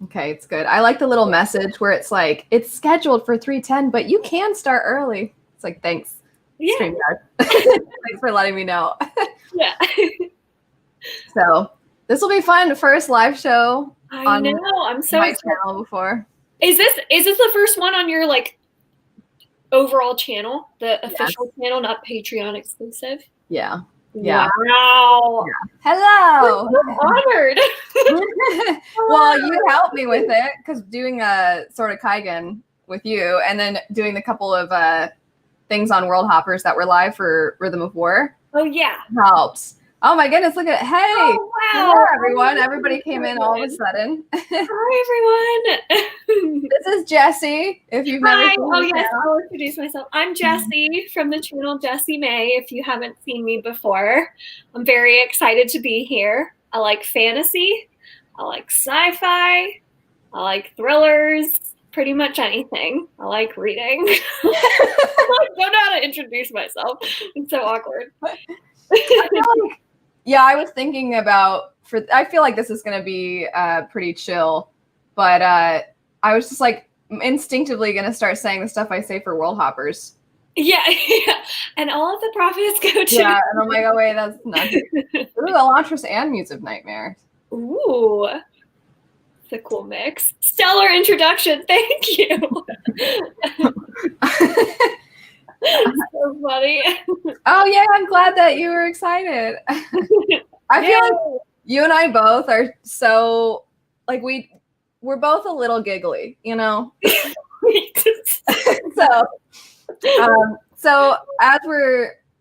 Okay, it's good. I like the little message where it's like, it's scheduled for 3:10, but you can start early. It's like, thanks, Yeah. StreamYard. Thanks for letting me know. Yeah. So this will be fun. First live show I know. I'm so my excited. channel before. Is this the first one on your like overall channel, the official channel, not Patreon exclusive? Yeah. Wow. Yeah. Hello. I'm honored. Well, you helped me with it because doing a sort of Kaigen with you and then doing the couple of things on World Hoppers that were live for Rhythm of War. Oh, yeah. Helps. Oh my goodness, look at it. Hey. Oh, wow. Hello, everyone. Everybody came in all of a sudden. Hi, everyone. This is Jessie. If you've never Hi. seen Oh, the yes. channel. I'll introduce myself. I'm Jessie from the channel Jessie May, if you haven't seen me before. I'm very excited to be here. I like fantasy. I like sci-fi. I like thrillers. Pretty much anything. I like reading. I don't know how to introduce myself. It's so awkward. I feel like, yeah, I was thinking about I feel like this is going to be pretty chill, but I was just like instinctively going to start saying the stuff I say for World Hoppers. Yeah. And all of the profits go to. Yeah, and I'm like, oh wait, that's not. Ooh, Elantris and Muse of Nightmare. Ooh. It's a cool mix. Stellar introduction. Thank you. So funny. Oh yeah, I'm glad that you were excited. I feel like you and I both are so like we're both a little giggly, you know. So as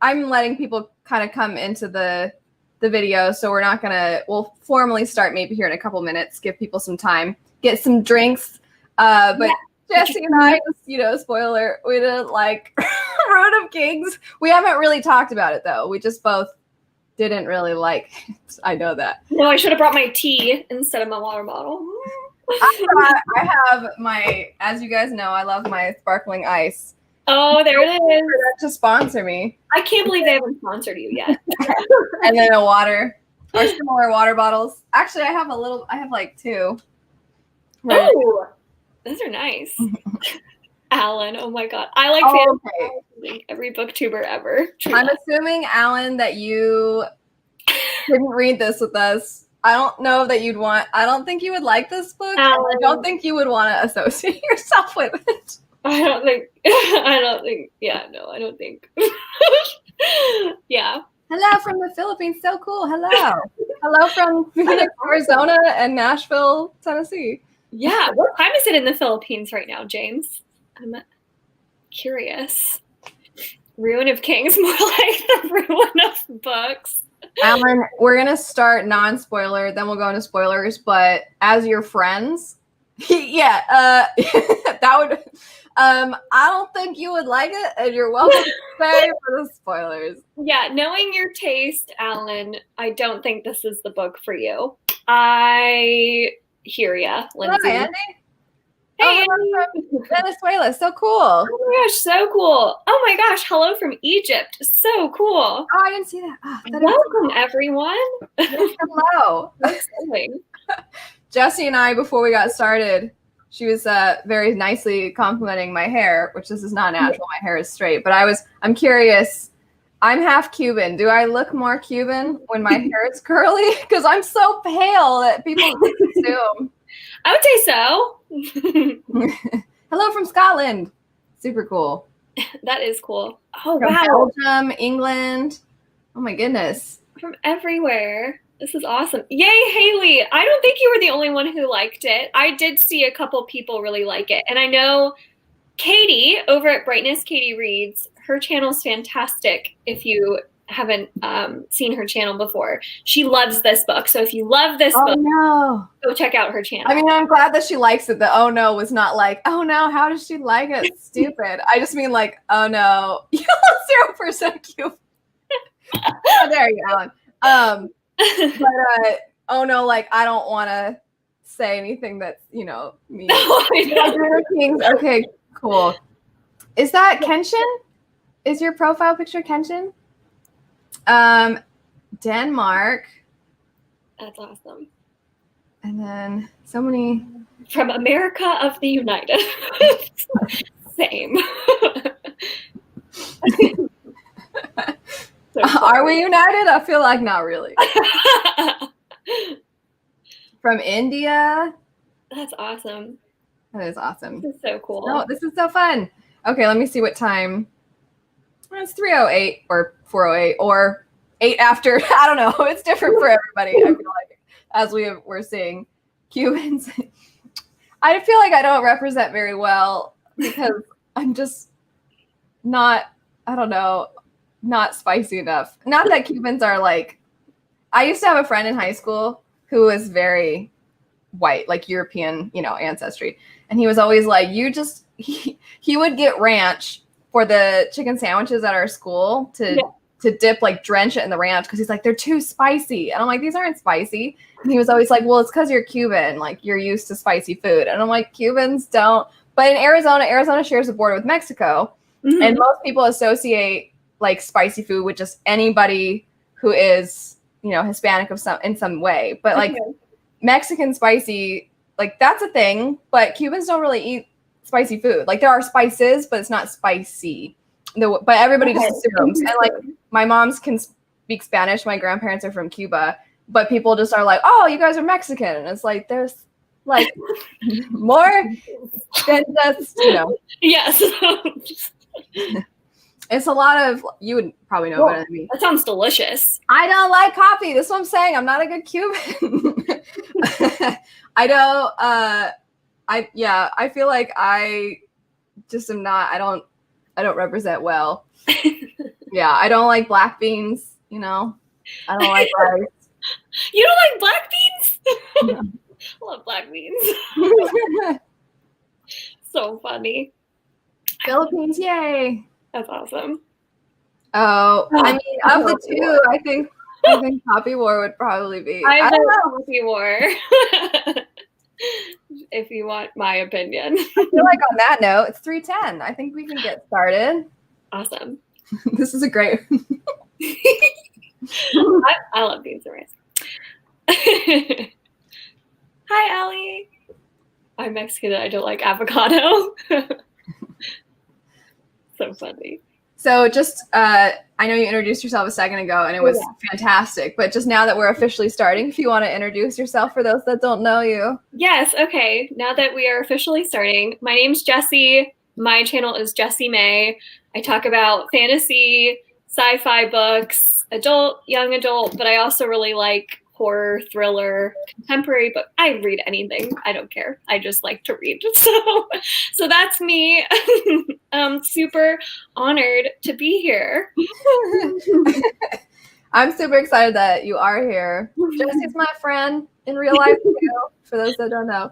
I'm letting people kind of come into the video, so we'll formally start maybe here in a couple minutes, give people some time, get some drinks. But Jessie and I, spoiler, we didn't like Road of Kings. We haven't really talked about it though. We just both didn't really like it. I know that. No, I should have brought my tea instead of my water bottle. I have as you guys know, I love my sparkling ice. Oh, there it is. To sponsor me. I can't believe they haven't sponsored you yet. And then a water or similar water bottles. Actually, I have like two. Right. Oh, those are nice. Alan, oh my God. I like fantasy. Every booktuber ever. I'm assuming, Alan, that you didn't read this with us. I don't know that I don't think you would like this book. Alan, I don't think you would want to associate yourself with it. I don't think, yeah, no, I don't think. Yeah. Hello from the Philippines. So cool. Hello. Hello from Phoenix, Arizona and Nashville, Tennessee. Yeah. What time is it in the Philippines right now, James? I'm curious. Ruin of Kings, more like the ruin of books. Alan, we're going to start non-spoiler, then we'll go into spoilers, but as your friends, that would... I don't think you would like it, and you're welcome to stay for the spoilers. Yeah, knowing your taste, Alan, I don't think this is the book for you. I hear ya, Lindsay. Hi, Andy. Hey, Andy. From Venezuela. So cool. Oh my gosh, so cool. Oh my gosh, hello from Egypt. So cool. Oh, I didn't see that. Oh, welcome, everyone. Hello. Jessie and I, before we got started, she was very nicely complimenting my hair, which this is not natural. My hair is straight, but I'm curious. I'm half Cuban. Do I look more Cuban when my hair is curly? Because I'm so pale that people assume. I would say so. Hello from Scotland. Super cool. That is cool. Oh, from wow. Belgium, England. Oh, my goodness. From everywhere. This is awesome. Yay, Haley. I don't think you were the only one who liked it. I did see a couple people really like it. And I know Katie over at Brightness Katie Reads, her channel's fantastic if you haven't seen her channel before. She loves this book. So if you love this book, go check out her channel. I mean, I'm glad that she likes it. The oh no was not like, oh no, how does she like it? Stupid. I just mean like, oh no, you look 0% cute. Oh, there you go, Alan. But oh no, like I don't want to say anything that's mean. Okay, cool. Is that Kenshin? Is your profile picture Kenshin? Denmark. That's awesome. And then so many From America of the United. Same. Are we united? I feel like not really. From India. That's awesome. That is awesome. This is so cool. No, this is so fun. Okay, let me see what time. It's 3:08 or 4:08 or 8 after. I don't know. It's different for everybody. I feel like, as we're seeing, Cubans. I feel like I don't represent very well because I'm just not, I don't know, not spicy enough. Not that Cubans are like, I used to have a friend in high school who was very white, like European, ancestry. And he was always like, he would get ranch for the chicken sandwiches at our school to dip, like drench it in the ranch because he's like, they're too spicy. And I'm like, these aren't spicy. And he was always like, well, it's because you're Cuban, like you're used to spicy food. And I'm like, Cubans don't. But in Arizona shares the border with Mexico. Mm-hmm. And most people associate like spicy food with just anybody who is, Hispanic in some way. But like Mexican spicy, like that's a thing. But Cubans don't really eat spicy food. Like there are spices, but it's not spicy. But everybody just assumes. And like my moms can speak Spanish. My grandparents are from Cuba. But people just are like, oh, you guys are Mexican. And it's like, there's like more than just, Yes. It's a lot of, you would probably know better than me. That sounds delicious. I don't like coffee. This is what I'm saying. I'm not a good Cuban. I don't, I feel like I just am not, I don't represent well. Yeah, I don't like black beans, I don't like rice. You don't like black beans? No. I love black beans. So funny. Philippines, yay. That's awesome. Oh, I mean, of the two, I think Poppy War would probably be. I don't know Poppy War. If you want my opinion. I feel like on that note, it's 3:10. I think we can get started. Awesome. This is a great. I love beans and rice. Hi, Allie. I'm Mexican and I don't like avocado. So funny. So just, I know you introduced yourself a second ago and it was fantastic, but just now that we're officially starting, if you want to introduce yourself for those that don't know you. Yes. Okay. Now that we are officially starting, my name's Jessie. My channel is Jessie May. I talk about fantasy, sci-fi books, adult, young adult, but I also really like horror, thriller, contemporary, but I read anything. I don't care. I just like to read. So that's me. I'm super honored to be here. I'm super excited that you are here. Jessie's my friend in real life too, for those that don't know.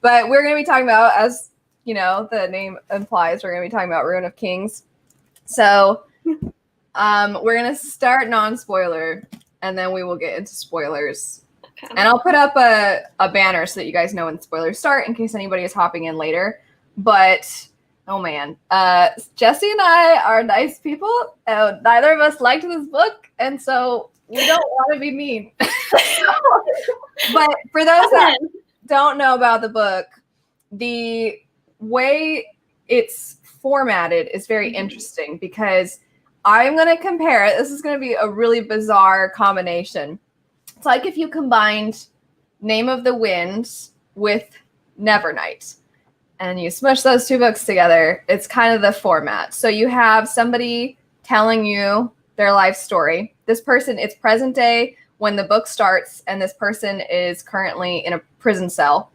But we're going to be talking about, as the name implies, we're going to be talking about Ruin of Kings. So we're going to start non-spoiler, and then we will get into spoilers. Okay. And I'll put up a banner so that you guys know when spoilers start in case anybody is hopping in later. But, oh man, Jessie and I are nice people. Neither of us liked this book, and so we don't want to be mean. But for those that don't know about the book, the way it's formatted is very interesting because I'm going to compare it. This is going to be a really bizarre combination. It's like if you combined Name of the Wind with Nevernight and you smush those two books together. It's kind of the format. So you have somebody telling you their life story. This person, it's present day when the book starts, and this person is currently in a prison cell,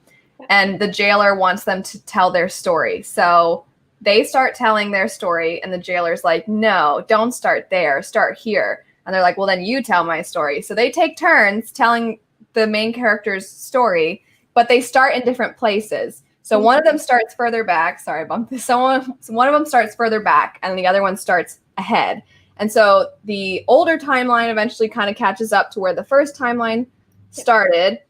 and the jailer wants them to tell their story. So they start telling their story, and the jailer's like, no, don't start there, start here. And they're like, well, then you tell my story. So they take turns telling the main character's story, but they start in different places. So one of them starts further back. Sorry, I bumped this. So one of them starts further back, and the other one starts ahead. And so the older timeline eventually kind of catches up to where the first timeline started.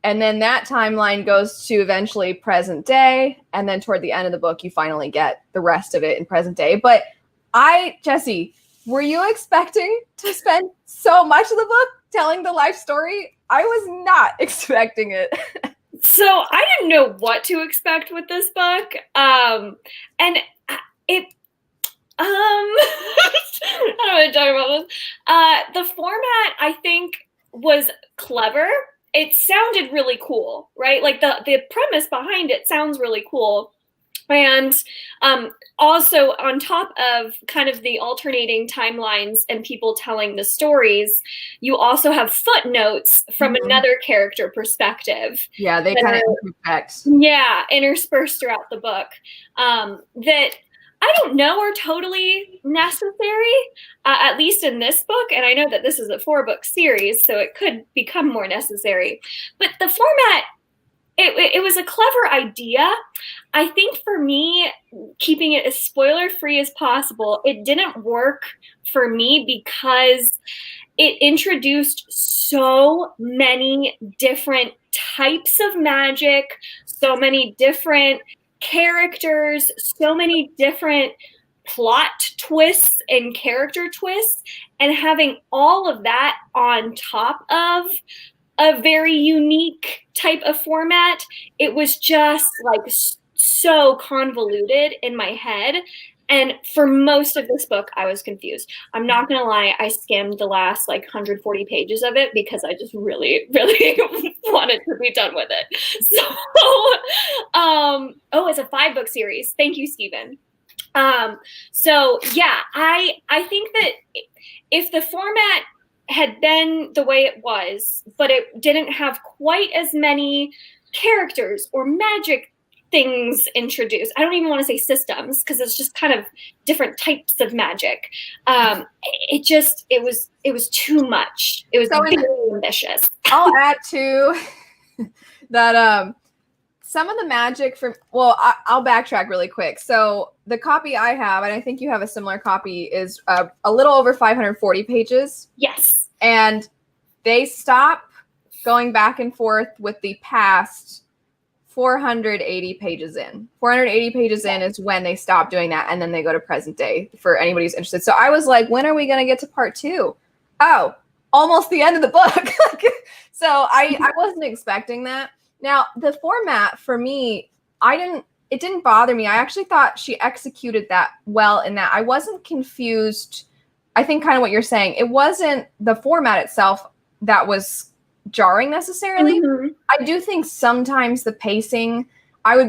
And then that timeline goes to eventually present day. And then toward the end of the book, you finally get the rest of it in present day. But Jessie, were you expecting to spend so much of the book telling the life story? I was not expecting it. So I didn't know what to expect with this book. And it, I don't want to talk about this. The format, I think, was clever. It sounded really cool, right? Like the premise behind it sounds really cool. And also on top of kind of the alternating timelines and people telling the stories, you also have footnotes from another character perspective. Yeah, they kind of intersect. Yeah, interspersed throughout the book that I don't know are totally necessary, at least in this book. And I know that this is a 4-book series, so it could become more necessary. But the format, it was a clever idea. I think for me, keeping it as spoiler-free as possible, it didn't work for me because it introduced so many different types of magic, so many different characters, so many different plot twists and character twists, and having all of that on top of a very unique type of format, it was just like so convoluted in my head. And for most of this book, I was confused. I'm not going to lie. I skimmed the last like 140 pages of it because I just really, really wanted to be done with it. So, it's a 5-book series. Thank you, Stephen. So yeah, I think that if the format had been the way it was, but it didn't have quite as many characters or magic things introduced. I don't even want to say systems because it's just kind of different types of magic. It was too much. It was so very ambitious. I'll add to that. Some of the magic I'll backtrack really quick. So the copy I have, and I think you have a similar copy, is a little over 540 pages. Yes. And they stop going back and forth with the past 480 pages in. 480 pages in is when they stop doing that, and then they go to present day for anybody who's interested. So I was like, when are we going to get to part 2? Oh, almost the end of the book. So I wasn't expecting that. Now, the format for me, it didn't bother me. I actually thought she executed that well in that I wasn't confused. I think kind of what you're saying. It wasn't the format itself that was jarring necessarily. Mm-hmm. I do think sometimes the pacing, I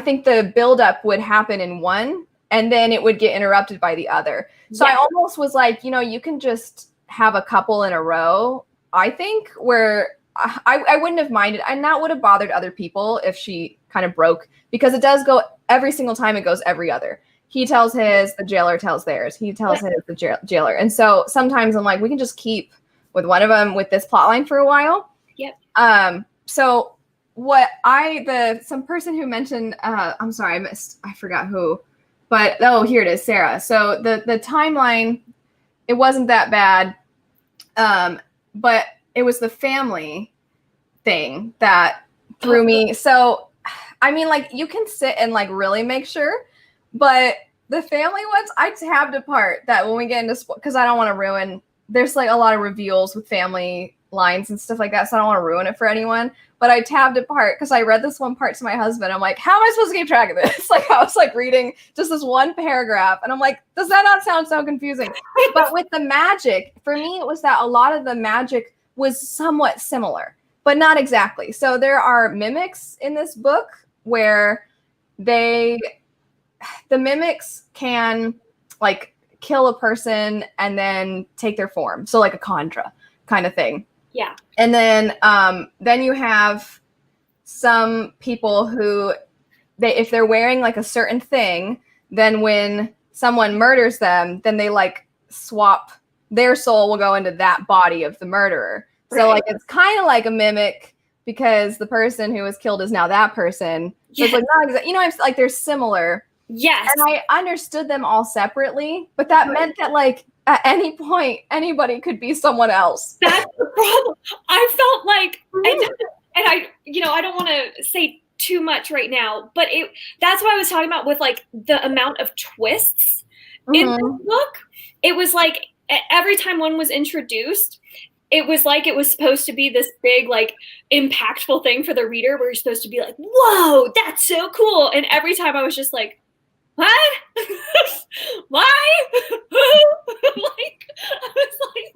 think the buildup would happen in one and then it would get interrupted by the other. So yeah. I almost was like, you can just have a couple in a row, I think, where I wouldn't have minded, and that would have bothered other people if she kind of broke, because it does go every single time, it goes every other. He tells his, the jailer tells theirs. He tells his, the jailer. And so sometimes I'm like, we can just keep with one of them with this plot line for a while. Yep. So some person who mentioned, I'm sorry, I forgot who, but here it is, Sarah. So the timeline, it wasn't that bad. But it was the family thing that threw me. So, I mean, like, you can sit and like really make sure, but the family ones, I tabbed apart that when we get into, because I don't want to ruin, there's like a lot of reveals with family lines and stuff like that, so I don't want to ruin it for anyone. But I tabbed apart because I read this one part to my husband. I'm like, how am I supposed to keep track of this? Like, I was like reading just this one paragraph, and I'm like, does that not sound so confusing? But with the magic, for me, it was that a lot of the magic was somewhat similar, but not exactly. So there are mimics in this book where the mimics can like kill a person and then take their form. So like a Contra kind of thing. Yeah. And then you have some people who if they're wearing like a certain thing, then when someone murders them, then they like swap, their soul will go into that body of the murderer. Right. So like it's kind of like a mimic because the person who was killed is now that person. So it's like not exactly, it's like they're similar. Yes. And I understood them all separately, but that meant that like at any point anybody could be someone else. That's the problem. I felt like I don't want to say too much right now, but that's what I was talking about with like the amount of twists in the book. It was like every time one was introduced, it was like it was supposed to be this big, like, impactful thing for the reader where you're supposed to be like, whoa, that's so cool. And every time I was just like, what? Why? Like, I was like,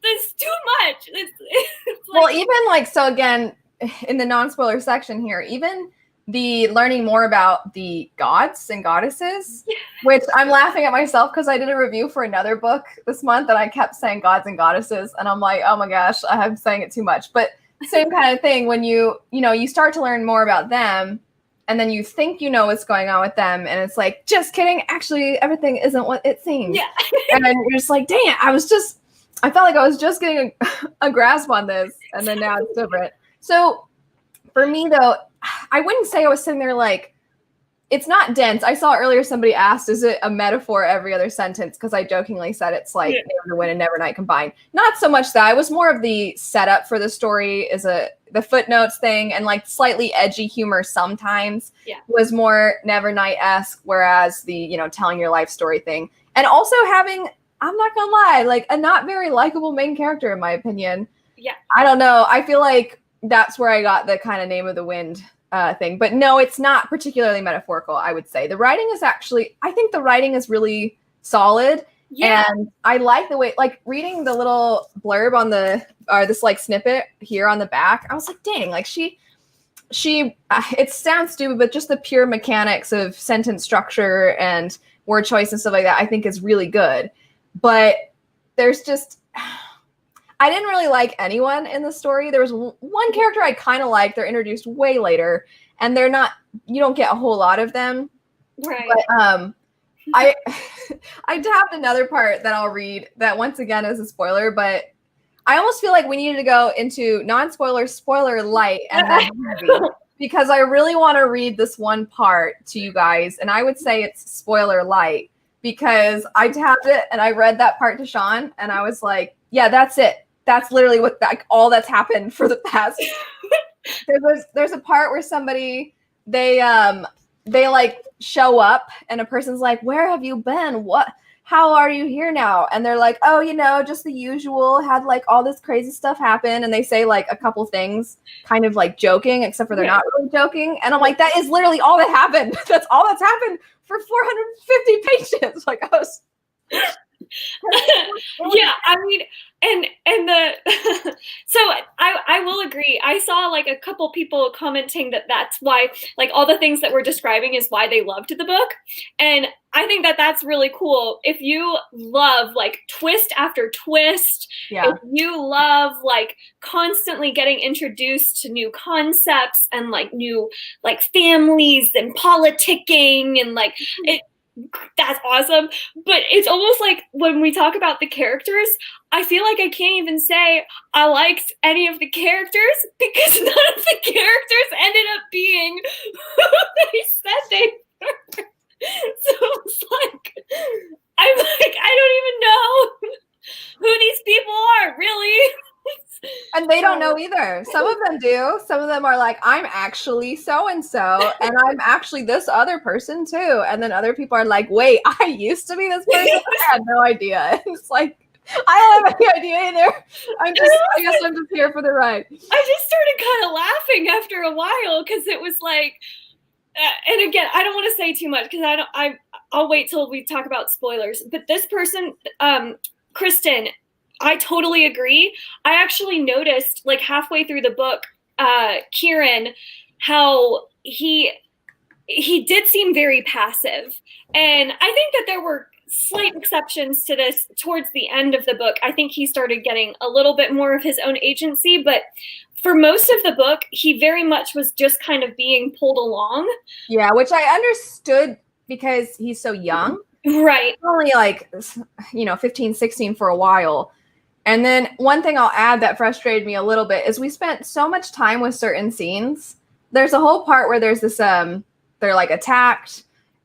that's too much. It's like, well, even like, so again, in the non-spoiler section here, even the learning more about the gods and goddesses, which I'm laughing at myself because I did a review for another book this month and I kept saying gods and goddesses, and I'm like, oh my gosh, I'm saying it too much. But same kind of thing when you start to learn more about them, and then you think you know what's going on with them, and it's like, just kidding, actually everything isn't what it seems. Yeah. And then you're just like, dang it, I felt like I was just getting a grasp on this, and then now it's different. So for me though, I wouldn't say I was sitting there like, it's not dense. I saw earlier somebody asked, is it a metaphor every other sentence? Because I jokingly said it's like Never to Win and Nevernight combined. Not so much that. It was more of the setup for the story, the footnotes thing, and like slightly edgy humor sometimes was more Nevernight-esque, whereas the, telling your life story thing. And also having, I'm not gonna lie, like a not very likable main character in my opinion. Yeah. I don't know. I feel like that's where I got the kind of Name of the Wind thing. But no, it's not particularly metaphorical, I would say. The writing is actually, I think the writing is really solid. Yeah. And I like the way, like reading the little blurb on this like snippet here on the back, I was like, dang, like she, it sounds stupid, but just the pure mechanics of sentence structure and word choice and stuff like that, I think is really good. But there's just, I didn't really like anyone in the story. There was one character I kind of liked. They're introduced way later, and you don't get a whole lot of them. Right. But I tapped another part that I'll read that once again is a spoiler, but I almost feel like we needed to go into non-spoiler, spoiler light, and then heavy, because I really want to read this one part to you guys, and I would say it's spoiler light because I tapped it and I read that part to Sean, and I was like, yeah, that's it. That's literally all that's happened for the past. There's a part where somebody they like show up and a person's like, where have you been? How are you here now? And they're like, oh, just the usual, had like all this crazy stuff happen. And they say like a couple things kind of like joking, except for they're not really joking. And I'm like, that is literally all that happened. That's all that's happened for 450 pages. Like I was yeah, I mean, and the so I will agree. I saw like a couple people commenting that's why, like, all the things that we're describing is why they loved the book, and I think that's really cool. If you love like twist after twist, if you love like constantly getting introduced to new concepts and like new like families and politicking and like it. That's awesome. But it's almost like when we talk about the characters, I feel like I can't even say I liked any of the characters because none of the characters ended up being who they said they were. So it's like, I'm like, I don't even know who these people are, really. And they don't know either. Some of them do. Some of them are like, I'm actually so-and-so, and I'm actually this other person too. And then other people are like, wait, I used to be this person? I had no idea. And it's like, I don't have any idea either. I guess I'm just here for the ride. I just started kind of laughing after a while because it was like, and again, I don't want to say too much because I'll wait till we talk about spoilers. But this person, Kristen, I totally agree. I actually noticed like halfway through the book, Kieran, how he did seem very passive. And I think that there were slight exceptions to this towards the end of the book. I think he started getting a little bit more of his own agency, but for most of the book, he very much was just kind of being pulled along. Yeah, which I understood because he's so young. Right. Only like, 15, 16 for a while. And then one thing I'll add that frustrated me a little bit is we spent so much time with certain scenes. There's a whole part where there's this, they're like attacked.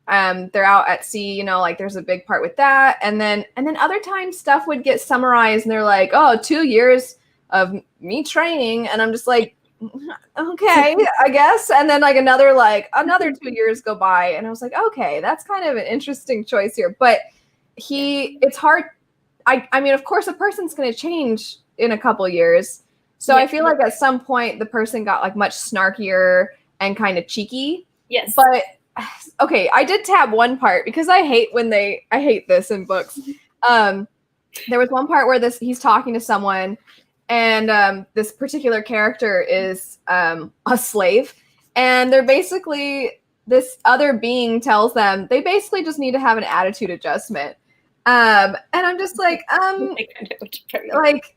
They're out at sea, like there's a big part with that. And then other times stuff would get summarized and they're like, 2 years of me training. And I'm just like, okay, I guess. And then like another 2 years go by. And I was like, okay, that's kind of an interesting choice here. But it's hard. I mean, of course, a person's going to change in a couple years. So I feel like at some point the person got like much snarkier and kind of cheeky. Yes. But okay, I did tab one part because I hate this in books. There was one part where he's talking to someone, and this particular character is a slave, and they're basically, this other being tells them they basically just need to have an attitude adjustment. And I'm just like, like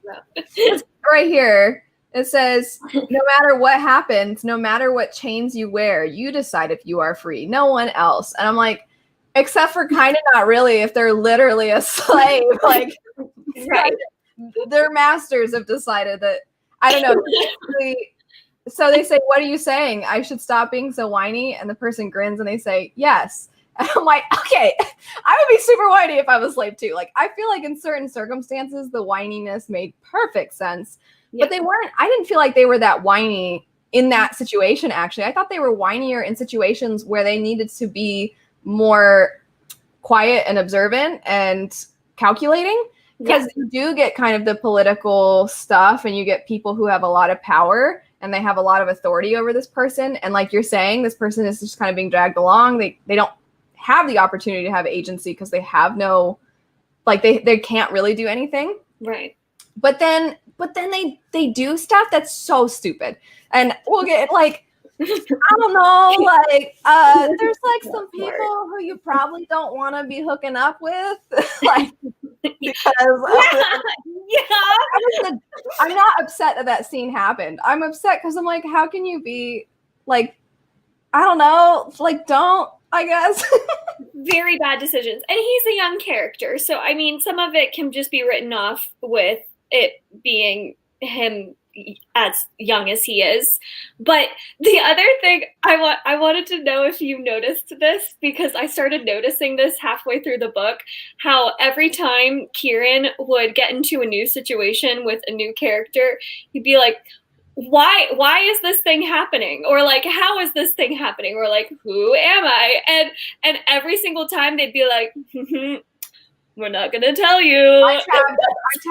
right here, it says, no matter what happens, no matter what chains you wear, you decide if you are free, no one else. And I'm like, except for kind of not really, if they're literally a slave, like, right. Their masters have decided that, I don't know. So they say, what are you saying? I should stop being so whiny? And the person grins and they say, yes. And I'm like, okay, I would be super whiny if I was a slave too. Like, I feel like in certain circumstances, the whininess made perfect sense. But they weren't, I didn't feel like they were that whiny in that situation, actually. I thought they were whinier in situations where they needed to be more quiet and observant and calculating. Because you do get kind of the political stuff, and you get people who have a lot of power and they have a lot of authority over this person. And like you're saying, this person is just kind of being dragged along. They don't have the opportunity to have agency because they have no, like they can't really do anything. Right. But then they do stuff that's so stupid. And we'll get like, I don't know, like there's like some people who you probably don't want to be hooking up with. Like, because I'm not upset that scene happened. I'm upset because I'm like, how can you be like, I don't know, like, don't, I guess. Very bad decisions. And he's a young character. So, I mean, some of it can just be written off with it being him as young as he is. But the other thing I wanted to know if you noticed this, because I started noticing this halfway through the book, how every time Kieran would get into a new situation with a new character, he'd be like, why is this thing happening? Or like, how is this thing happening? Or like, who am I? And every single time they'd be like, we're not gonna tell you. I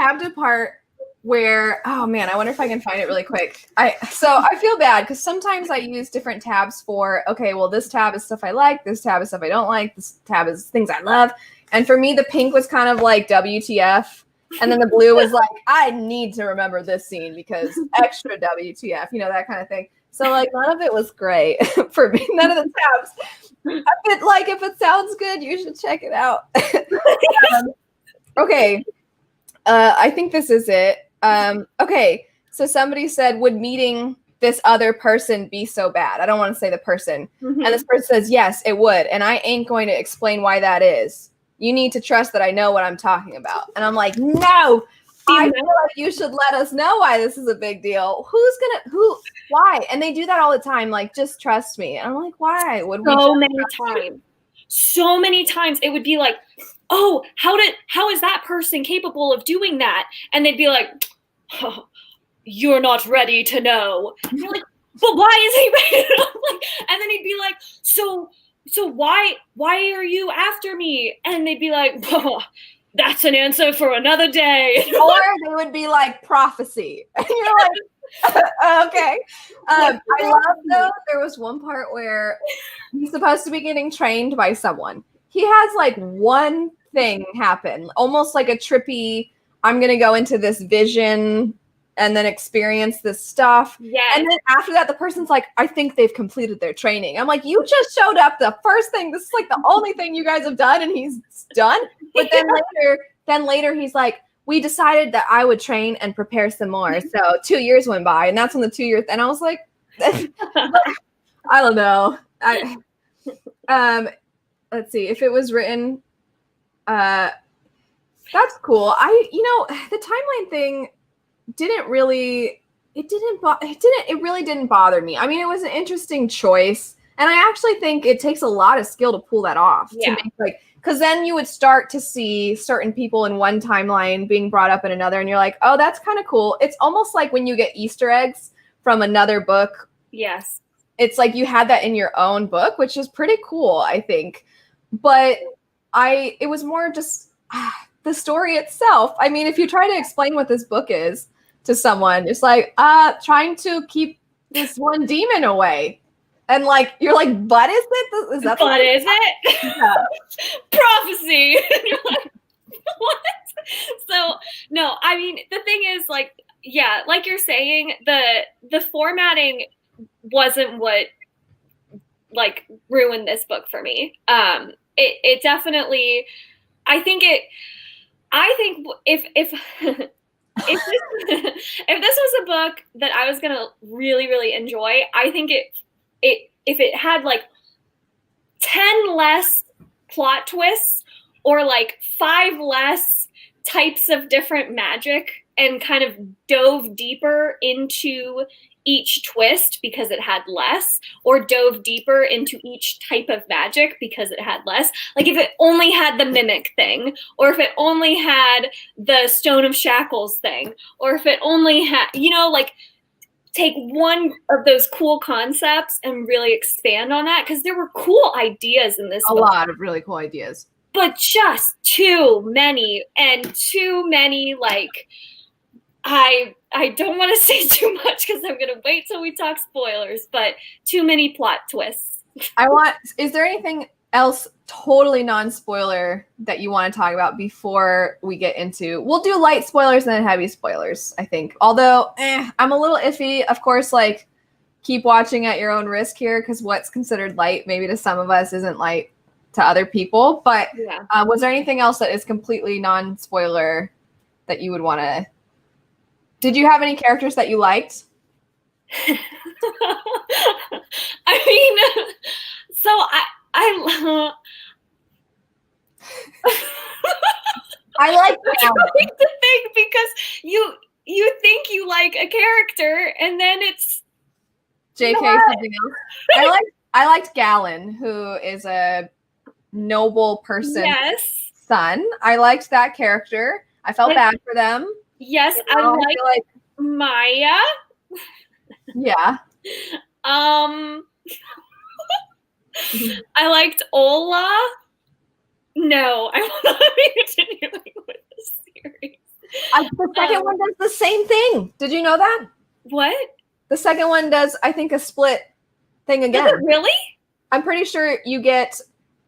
tabbed a part where, oh man, I wonder if I can find it really quick. So I feel bad because sometimes I use different tabs for, okay, well, this tab is stuff I like, this tab is stuff I don't like, this tab is things I love. And for me, the pink was kind of like WTF. And then the blue was like, I need to remember this scene because extra WTF, you know, that kind of thing. So like none of it was great for me. None of the tabs. If it sounds good, you should check it out. Okay. I think this is it. Okay. So somebody said, would meeting this other person be so bad? I don't want to say the person. Mm-hmm. And this person says, yes, it would. And I ain't going to explain why that is. You need to trust that I know what I'm talking about. And I'm like, no, I feel like you should let us know why this is a big deal. Why? And they do that all the time. Like, just trust me. And I'm like, why would we? So many times it would be like, oh, how is that person capable of doing that? And they'd be like, oh, you're not ready to know. And you're like, but why is he ready to know? And then he'd be like, so why are you after me? And they'd be like, oh, that's an answer for another day. Or they would be like, prophecy. And you're like, okay. I love, though, there was one part where he's supposed to be getting trained by someone. He has like one thing happen, almost like a trippy, I'm going to go into this vision and then experience this stuff. Yes. And then after that, the person's like, I think they've completed their training. I'm like, you just showed up the first thing. This is like the only thing you guys have done, and he's done. But then later he's like, we decided that I would train and prepare some more. So 2 years went by, and that's when the 2 years, and I was like, I don't know. Let's see if it was written. That's cool. The timeline thing it really didn't bother me. I mean, it was an interesting choice, and I actually think it takes a lot of skill to pull that off. Yeah. To make, because then you would start to see certain people in one timeline being brought up in another, and you're like, oh, that's kind of cool. It's almost like when you get Easter eggs from another book. Yes. It's like you had that in your own book, which is pretty cool, I think. But it was more just the story itself. I mean, if you try to explain what this book is, to someone. It's like, trying to keep this one demon away. And like, you're like, but is it? Is that But is it? Yeah. Prophecy. And you're like, what? So no, I mean, the thing is, like, yeah, like you're saying, the formatting wasn't what like ruined this book for me. It definitely, I think if if this was a book that I was gonna really, really enjoy, I think if it had like 10 less plot twists or like 5 less types of different magic and kind of dove deeper into each twist because it had less, or dove deeper into each type of magic because it had less. Like if it only had the mimic thing, or if it only had the Stone of Shackles thing, or if it only had, like take one of those cool concepts and really expand on that, because there were cool ideas in this book. A lot of really cool ideas. But just too many, like, I don't want to say too much because I'm going to wait till we talk spoilers, but too many plot twists. Is there anything else totally non-spoiler that you want to talk about before we get into, we'll do light spoilers and then heavy spoilers, I think. Although, I'm a little iffy. Of course, like, keep watching at your own risk here, because what's considered light maybe to some of us isn't light to other people. But yeah. Was there anything else that is completely non-spoiler that you would want to... Did you have any characters that you liked? I mean, so I like trying to think, because you think you like a character and then it's JK something else. I liked Galen, who is a noble person. Yes. Son. I liked that character. I felt bad for them. Yes, I like Maya. Yeah. I liked Ola. No, I will not be continuing with the series. The second one does the same thing. Did you know that? What? The second one does, I think, a split thing again. Does it really? I'm pretty sure you get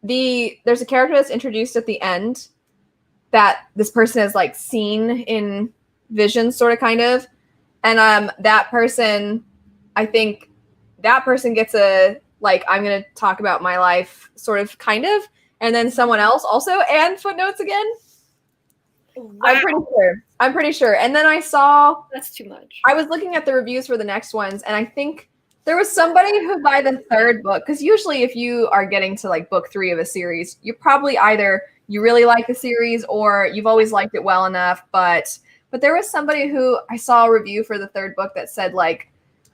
there's a character that's introduced at the end that this person has like seen in visions, sort of, kind of. And that person, I think that person gets a, like, I'm going to talk about my life, sort of, kind of. And then someone else also, and footnotes again. Wow. I'm pretty sure. And then I saw... That's too much. I was looking at the reviews for the next ones, and I think there was somebody who, by the third book, because usually if you are getting to like book 3 of a series, you probably either you really like the series or you've always liked it well enough. But there was somebody who I saw a review for the third book that said, like,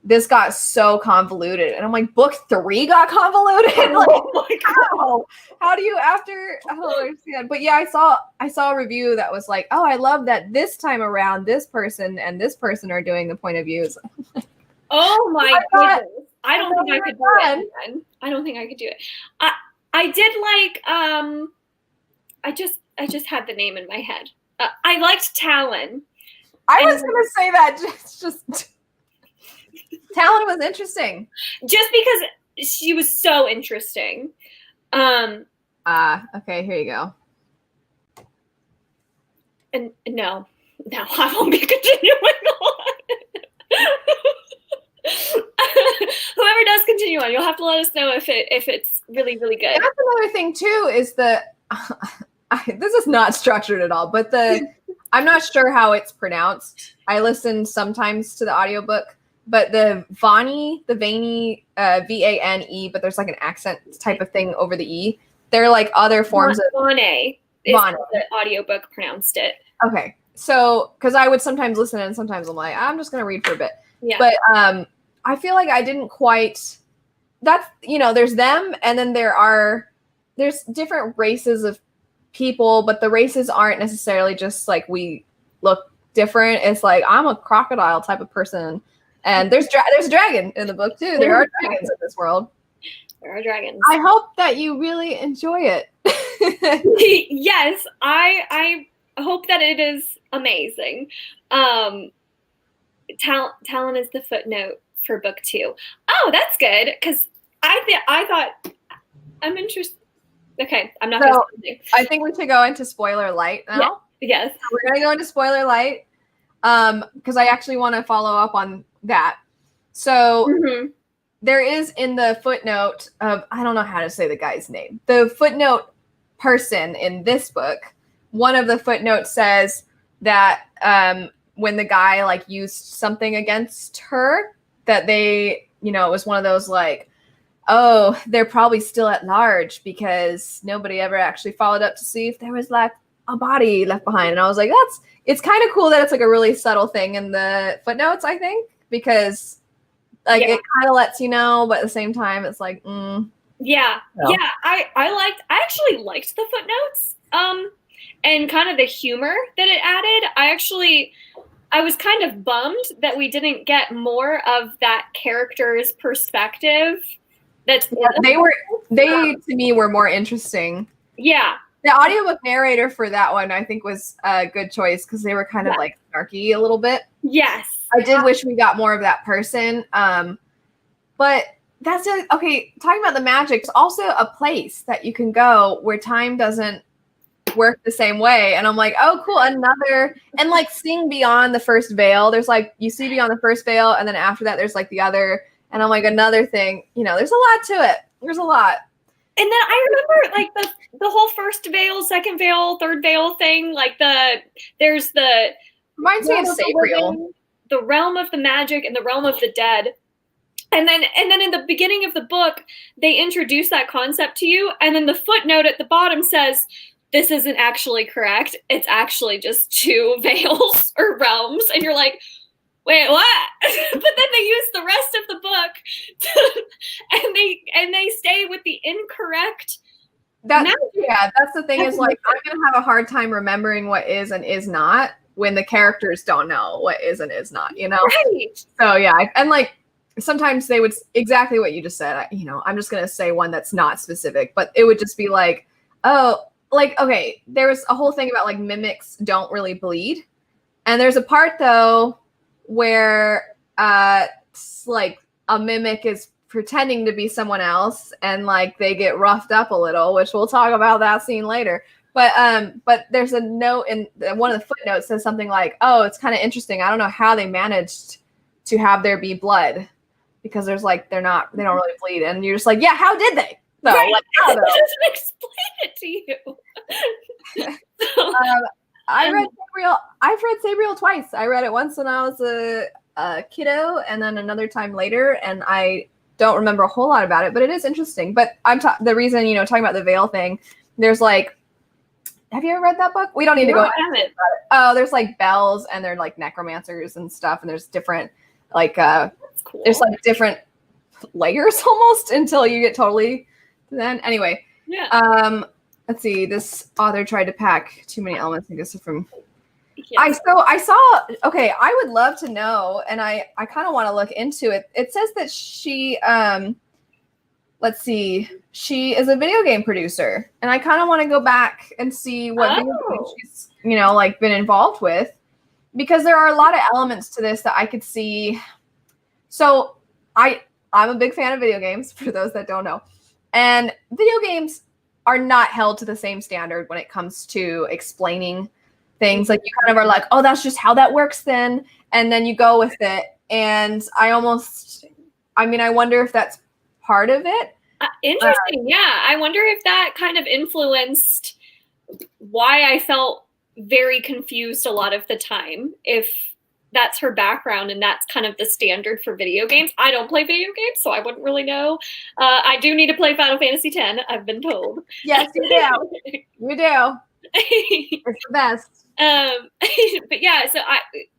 this got so convoluted. And I'm like, book 3 got convoluted? Like, oh my God. How do you after? I don't understand. But yeah, I saw a review that was like, oh, I love that this time around this person and this person are doing the point of views. Oh my goodness. I don't think I could do it. Again. I don't think I could do it. I did like I just had the name in my head. I liked Talon. I was gonna say that just Talon was interesting. Just because she was so interesting. Okay, here you go. And no, I won't be continuing on. Whoever does continue on, you'll have to let us know if it's really, really good. That's another thing too, is this is not structured at all, but I'm not sure how it's pronounced. I listen sometimes to the audiobook, but the Vani, Vane, but there's like an accent type of thing over the E. They're like other forms of Vane. The audiobook pronounced it. Okay. So, because I would sometimes listen and sometimes I'm like, I'm just going to read for a bit. Yeah. But I feel like I didn't quite, that's, there's them, and then there's different races of people, but the races aren't necessarily just like we look different. It's like, I'm a crocodile type of person. And there's a dragon in the book too. There are dragons in this world. There are dragons. I hope that you really enjoy it. Yes, I hope that it is amazing. Talon is the footnote for book 2. Oh, that's good, because I thought I'm interested. Okay, I'm not going to say anything. I think we should go into spoiler light now. Yeah. Yes. So we're going to go into spoiler light because I actually want to follow up on that. So there is in the footnote of, I don't know how to say the guy's name, the footnote person in this book, one of the footnotes says that when the guy like used something against her, that they, you know, it was one of those like, oh, they're probably still at large because nobody ever actually followed up to see if there was like a body left behind. And I was like, it's kind of cool that it's like a really subtle thing in the footnotes, I think, because like it kind of lets you know, but at the same time, it's like, Yeah. I actually liked the footnotes. And kind of the humor that it added. I was kind of bummed that we didn't get more of that character's perspective. They to me were more interesting. Yeah. The audiobook narrator for that one, I think, was a good choice because they were kind of like snarky a little bit. Yes. I did wish we got more of that person. But that's it. Okay, talking about the magic, it's also a place that you can go where time doesn't work the same way. And I'm like, oh, cool, another, and like seeing beyond the first veil, there's like, you see beyond the first veil, and then after that, there's like the other, and I'm like, another thing, you know, there's a lot to it. There's a lot. And then I remember like the whole first veil, second veil, third veil thing, like there's the reminds me of Sabriel. The realm of the magic and the realm of the dead. And then in the beginning of the book, they introduce that concept to you, and then the footnote at the bottom says, this isn't actually correct. It's actually just 2 veils or realms. And you're like, wait, what? But then they use the rest of the book and they stay with the incorrect. That's the thing is like, I'm going to have a hard time remembering what is and is not when the characters don't know what is and is not, you know? Right. So yeah. And like, sometimes they would, exactly what you just said, you know, I'm just going to say one that's not specific, but it would just be like, oh, like, okay, there was a whole thing about like mimics don't really bleed. And there's a part though where like a mimic is pretending to be someone else and like they get roughed up a little, which we'll talk about that scene later. But there's a note in one of the footnotes says something like, oh, it's kind of interesting. I don't know how they managed to have there be blood because there's like, they don't really bleed. And you're just like, yeah, how did they? So, right. like, how though? Just explain it to you. I've read Sabriel twice. I read it once when I was a kiddo, and then another time later, and I don't remember a whole lot about it, but it is interesting. But the reason, you know, talking about the veil thing, there's like, have you ever read that book? We don't need to go into it. Oh, there's like bells, and they're like necromancers and stuff, and there's different like that's cool. There's like different layers almost until you get totally. Then anyway, yeah. Let's see. This author tried to pack too many elements. I guess from. Yes. I saw. Okay, I would love to know, and I kind of want to look into it. It says that she, let's see, she is a video game producer, and I kind of want to go back and see what video games she's, you know, like been involved with, because there are a lot of elements to this that I could see. So I'm a big fan of video games. For those that don't know. And video games are not held to the same standard when it comes to explaining things. Like you kind of are like, oh, that's just how that works then. And then you go with it. And I wonder if that's part of it. Interesting. Yeah. I wonder if that kind of influenced why I felt very confused a lot of the time. If that's her background and that's kind of the standard for video games. I don't play video games, so I wouldn't really know. I do need to play Final Fantasy X, I've been told. Yes, you do. You do. It's the best. But yeah, so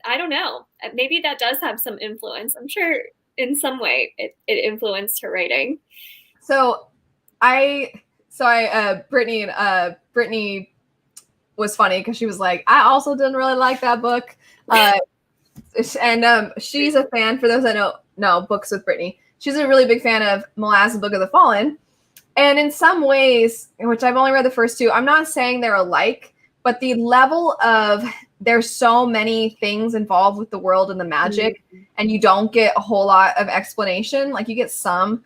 I don't know. Maybe that does have some influence. I'm sure in some way it influenced her writing. So Brittany was funny because she was like, I also didn't really like that book. And she's a fan, for those that know books with Brittany, she's a really big fan of Molasses Book of the Fallen. And in some ways, which I've only read the first 2, I'm not saying they're alike, but the level of there's so many things involved with the world and the magic, and you don't get a whole lot of explanation. Like, you get some.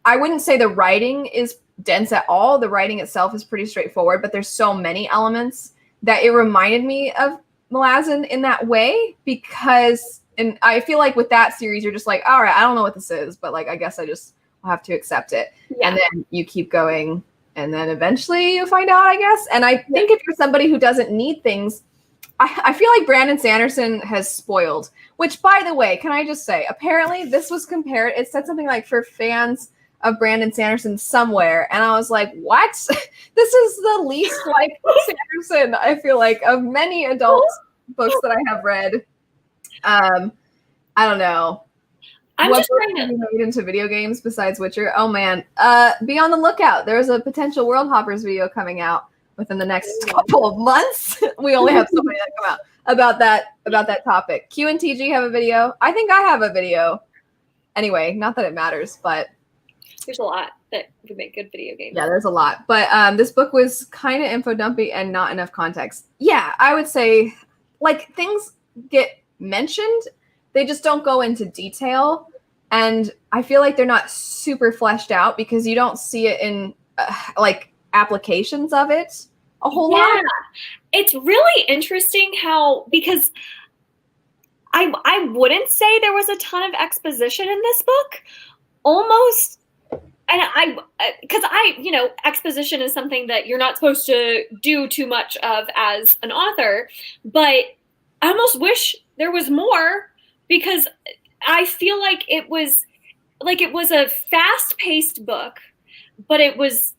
I wouldn't say the writing is dense at all. The writing itself is pretty straightforward, but there's so many elements that it reminded me of Malazan in that way, because, and I feel like with that series, you're just like, all right, I don't know what this is, but like, I guess I just will have to accept it. Yeah. And then you keep going, and then eventually you find out, I guess. And I think if you're somebody who doesn't need things, I feel like Brandon Sanderson has spoiled, which, by the way, can I just say, apparently this was compared, it said something like for fans of Brandon Sanderson somewhere, and I was like, what? This is the least like Sanderson, I feel like, of many adult books that I have read. I don't know. I'm just trying to made into video games besides Witcher. Oh man. Be on the lookout. There's a potential World Hoppers video coming out within the next couple of months. We only have so many that come out about that topic. Q and TG have a video. I think I have a video. Anyway, not that it matters, but there's a lot that would make good video games. Yeah, there's a lot. But this book was kind of info dumpy and not enough context. Yeah, I would say, like, things get mentioned, they just don't go into detail. And I feel like they're not super fleshed out because you don't see it in, like, applications of it a whole lot. It's really interesting how, because I wouldn't say there was a ton of exposition in this book. Almost. And because exposition is something that you're not supposed to do too much of as an author, but I almost wish there was more, because I feel like it was a fast-paced book, but it was,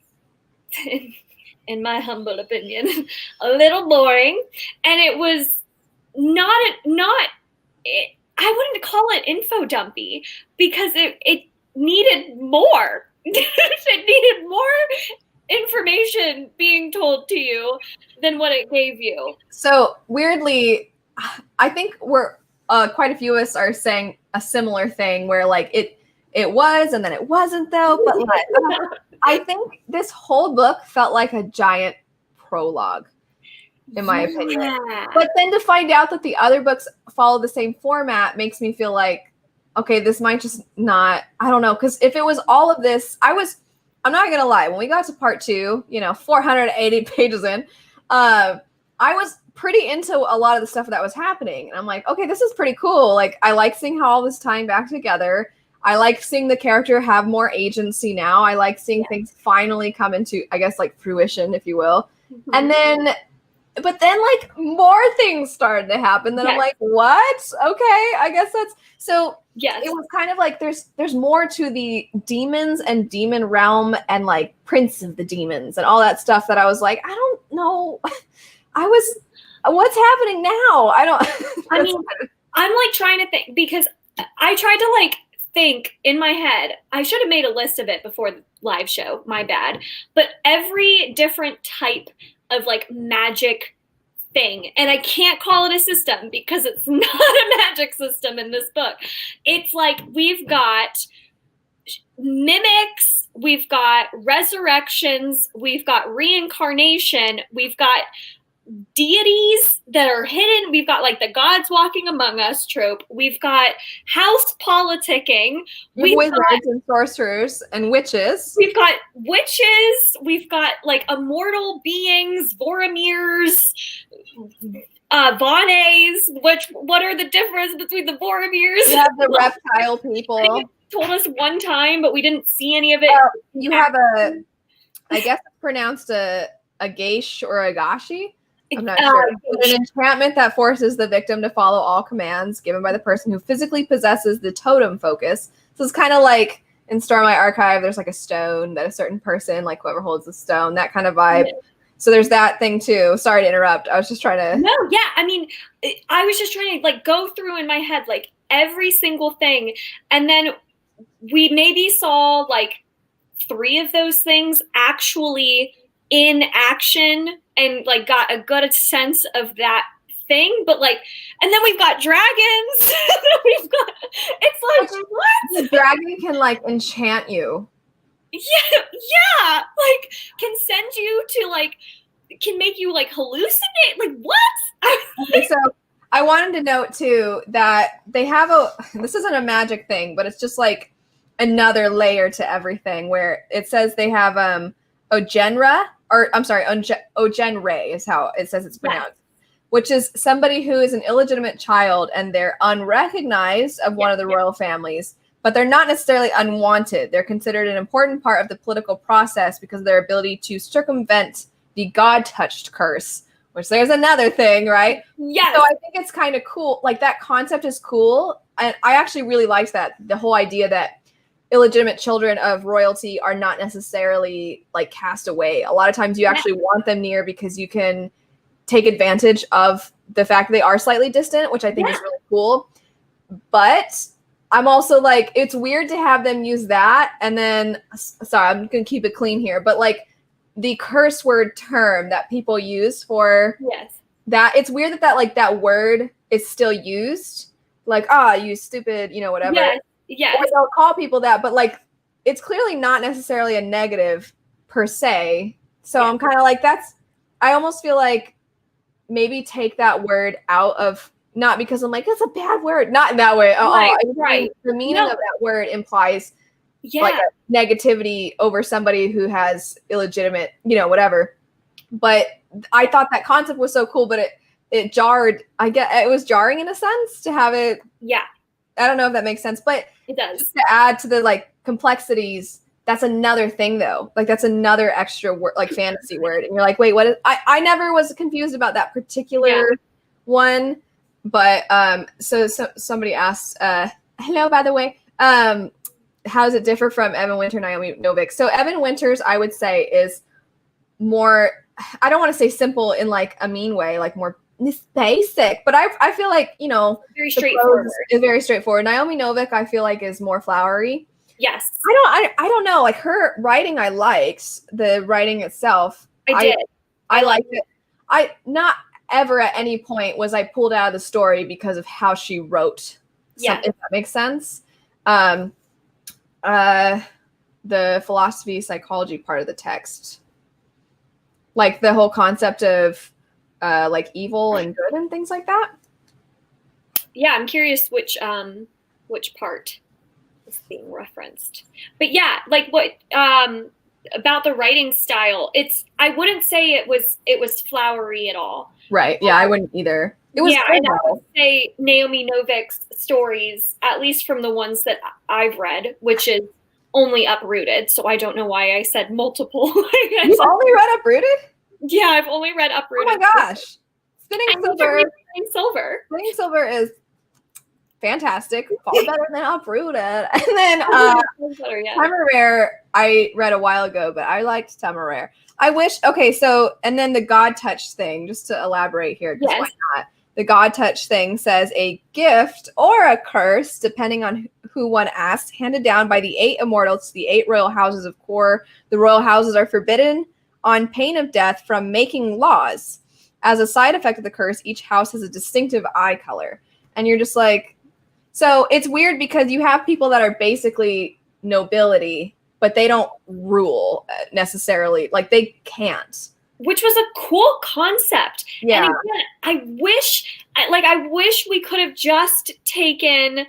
in my humble opinion, a little boring, and it was not I wouldn't call it info dumpy, because it needed more. It needed more information being told to you than what it gave you. So weirdly, I think we're quite a few of us are saying a similar thing where like it was and then it wasn't though. But like, I think this whole book felt like a giant prologue, in my opinion. But then to find out that the other books follow the same format makes me feel like, okay, this might just not, I don't know. Because if it was all of this, I'm not going to lie. When we got to part 2, 480 pages in, I was pretty into a lot of the stuff that was happening. And I'm like, okay, this is pretty cool. Like, I like seeing how all this tying back together. I like seeing the character have more agency now. I like seeing things finally come into, I guess, like fruition, if you will. Mm-hmm. And then, but then like more things started to happen. Then I'm like, what? Okay, I guess that's, so it was kind of like there's more to the demons and demon realm and like Prince of the Demons and all that stuff that I was like, I don't know. What's happening now? I don't. I mean, I'm like trying to think, because I tried to like think in my head. I should have made a list of it before the live show. My bad. But every different type of like magic thing, and I can't call it a system because it's not a magic system in this book. It's like we've got mimics, we've got resurrections, we've got reincarnation, we've got deities that are hidden, we've got like the gods walking among us trope, we've got house politicking, we've wizards and sorcerers and witches, we've got like immortal beings, Boromirs, Vanays. What are the difference between the Boromirs? You have the reptile people. They told us one time, but we didn't see any of it. You have I guess it's pronounced a gaish or a gashi. I'm not sure. An enchantment that forces the victim to follow all commands given by the person who physically possesses the totem focus. So it's kind of like in Starlight Archive, there's like a stone that a certain person, like whoever holds the stone, that kind of vibe. Yeah. So there's that thing too. Sorry to interrupt. I was just trying to. No, yeah. I mean, I was just trying to like go through in my head like every single thing, and then we maybe saw like 3 of those things actually in action and like got a good sense of that thing, but like, and then we've got dragons. It's like, what? The dragon can like enchant you. Yeah, like can send you to like can make you like hallucinate. Like what? Okay, so I wanted to note too that they have this isn't a magic thing, but it's just like another layer to everything where it says they have Ogenra, or I'm sorry, Ogenre is how it says it's pronounced, which is somebody who is an illegitimate child and they're unrecognized of one of the royal families, but they're not necessarily unwanted. They're considered an important part of the political process because of their ability to circumvent the God-touched curse, which there's another thing, right? Yes. So I think it's kind of cool. Like that concept is cool. And I actually really liked that. The whole idea that illegitimate children of royalty are not necessarily like cast away. A lot of times you actually want them near because you can take advantage of the fact that they are slightly distant, which I think is really cool. But I'm also like, it's weird to have them use that. And then, sorry, I'm going to keep it clean here, but like the curse word term that people use for that, it's weird that like that word is still used. Like, you stupid, whatever. Yes. Or they'll call people that, but like, it's clearly not necessarily a negative per se. So I'm kind of like, I almost feel like maybe take that word out of, not because I'm like, that's a bad word. Not in that way. Right. The meaning of that word implies like a negativity over somebody who has illegitimate, whatever. But I thought that concept was so cool, but it jarred. I get it was jarring in a sense to have it. Yeah. I don't know if that makes sense, but it does. Just to add to the like complexities, that's another thing though. Like that's another extra word, like fantasy word. And you're like, wait, what is, I never was confused about that particular one. But so somebody asked, hello, by the way, how does it differ from Evan Winter, Naomi Novik? So Evan Winters, I would say, is more, I don't want to say simple in like a mean way, like more basic, but I feel like, very straightforward. Is very straightforward. Naomi Novik, I feel like, is more flowery. Yes. I don't know. Like her writing, I liked the writing itself. I did. I liked it. I not ever at any point was I pulled out of the story because of how she wrote. If that makes sense. The philosophy, psychology part of the text, like the whole concept of like evil and good and things like that. Yeah, I'm curious which part is being referenced. But yeah, like what about the writing style? I wouldn't say it was flowery at all. Right. Yeah, I wouldn't either. It was and I would say Naomi Novik's stories, at least from the ones that I've read, which is only Uprooted. So I don't know why I said multiple. You've only read Uprooted? Yeah, I've only read Uprooted. Oh my gosh. Spinning Silver is fantastic. Far better than Uprooted. And then Temeraire, I read a while ago, but I liked Temeraire. I wish, and then the God touch thing, just to elaborate here, because why not? The God touch thing says a gift or a curse, depending on who one asks, handed down by the 8 immortals to the 8 royal houses of Kor. The royal houses are forbidden on pain of death from making laws. As a side effect of the curse, each house has a distinctive eye color. And you're just like, so it's weird because you have people that are basically nobility, but they don't rule necessarily. Like they can't. Which was a cool concept. Yeah. And again, I wish we could have just taken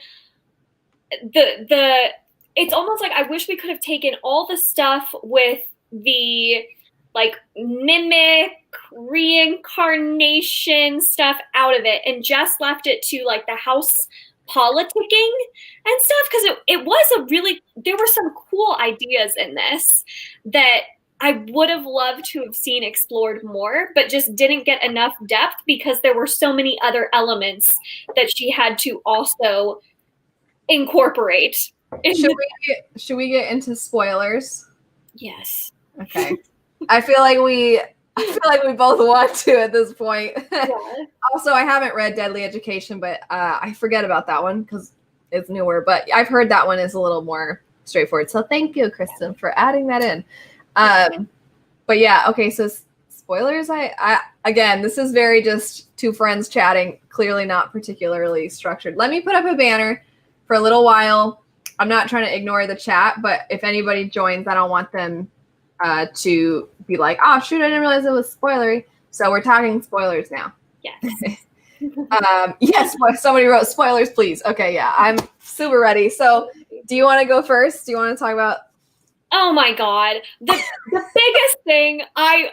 it's almost like I wish we could have taken all the stuff with the like mimic reincarnation stuff out of it and just left it to like the house politicking and stuff, because it was there were some cool ideas in this that I would have loved to have seen explored more, but just didn't get enough depth because there were so many other elements that she had to also incorporate. Should we get into spoilers? Yes. Okay. I feel like we both want to at this point. Yeah. Also, I haven't read Deadly Education, but I forget about that one because it's newer. But I've heard that one is a little more straightforward. So thank you, Kristen, for adding that in. But yeah, okay. So spoilers. I again, this is very just two friends chatting. Clearly not particularly structured. Let me put up a banner for a little while. I'm not trying to ignore the chat, but if anybody joins, I don't want them to be like, oh shoot, I didn't realize it was spoilery. So we're talking spoilers now. Yes. Yes, somebody wrote spoilers, please. Okay, yeah, I'm super ready. So do you want to go first? Do you want to talk about? Oh my God. The biggest thing, I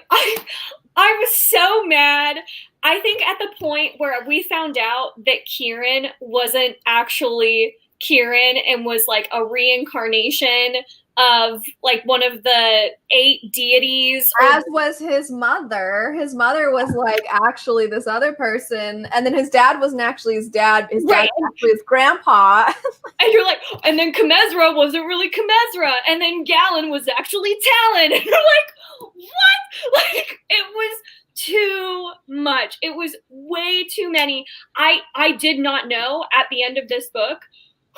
was so mad. I think at the point where we found out that Kieran wasn't actually Kieran and was like a reincarnation of like one of the 8 deities. As was his mother. His mother was like actually this other person, and then his dad wasn't actually his dad. His dad was actually his grandpa. And you're like, and then Kemezra wasn't really Kemezra, and then Galen was actually Talon. And you're like, what? Like, it was too much. It was way too many. I did not know at the end of this book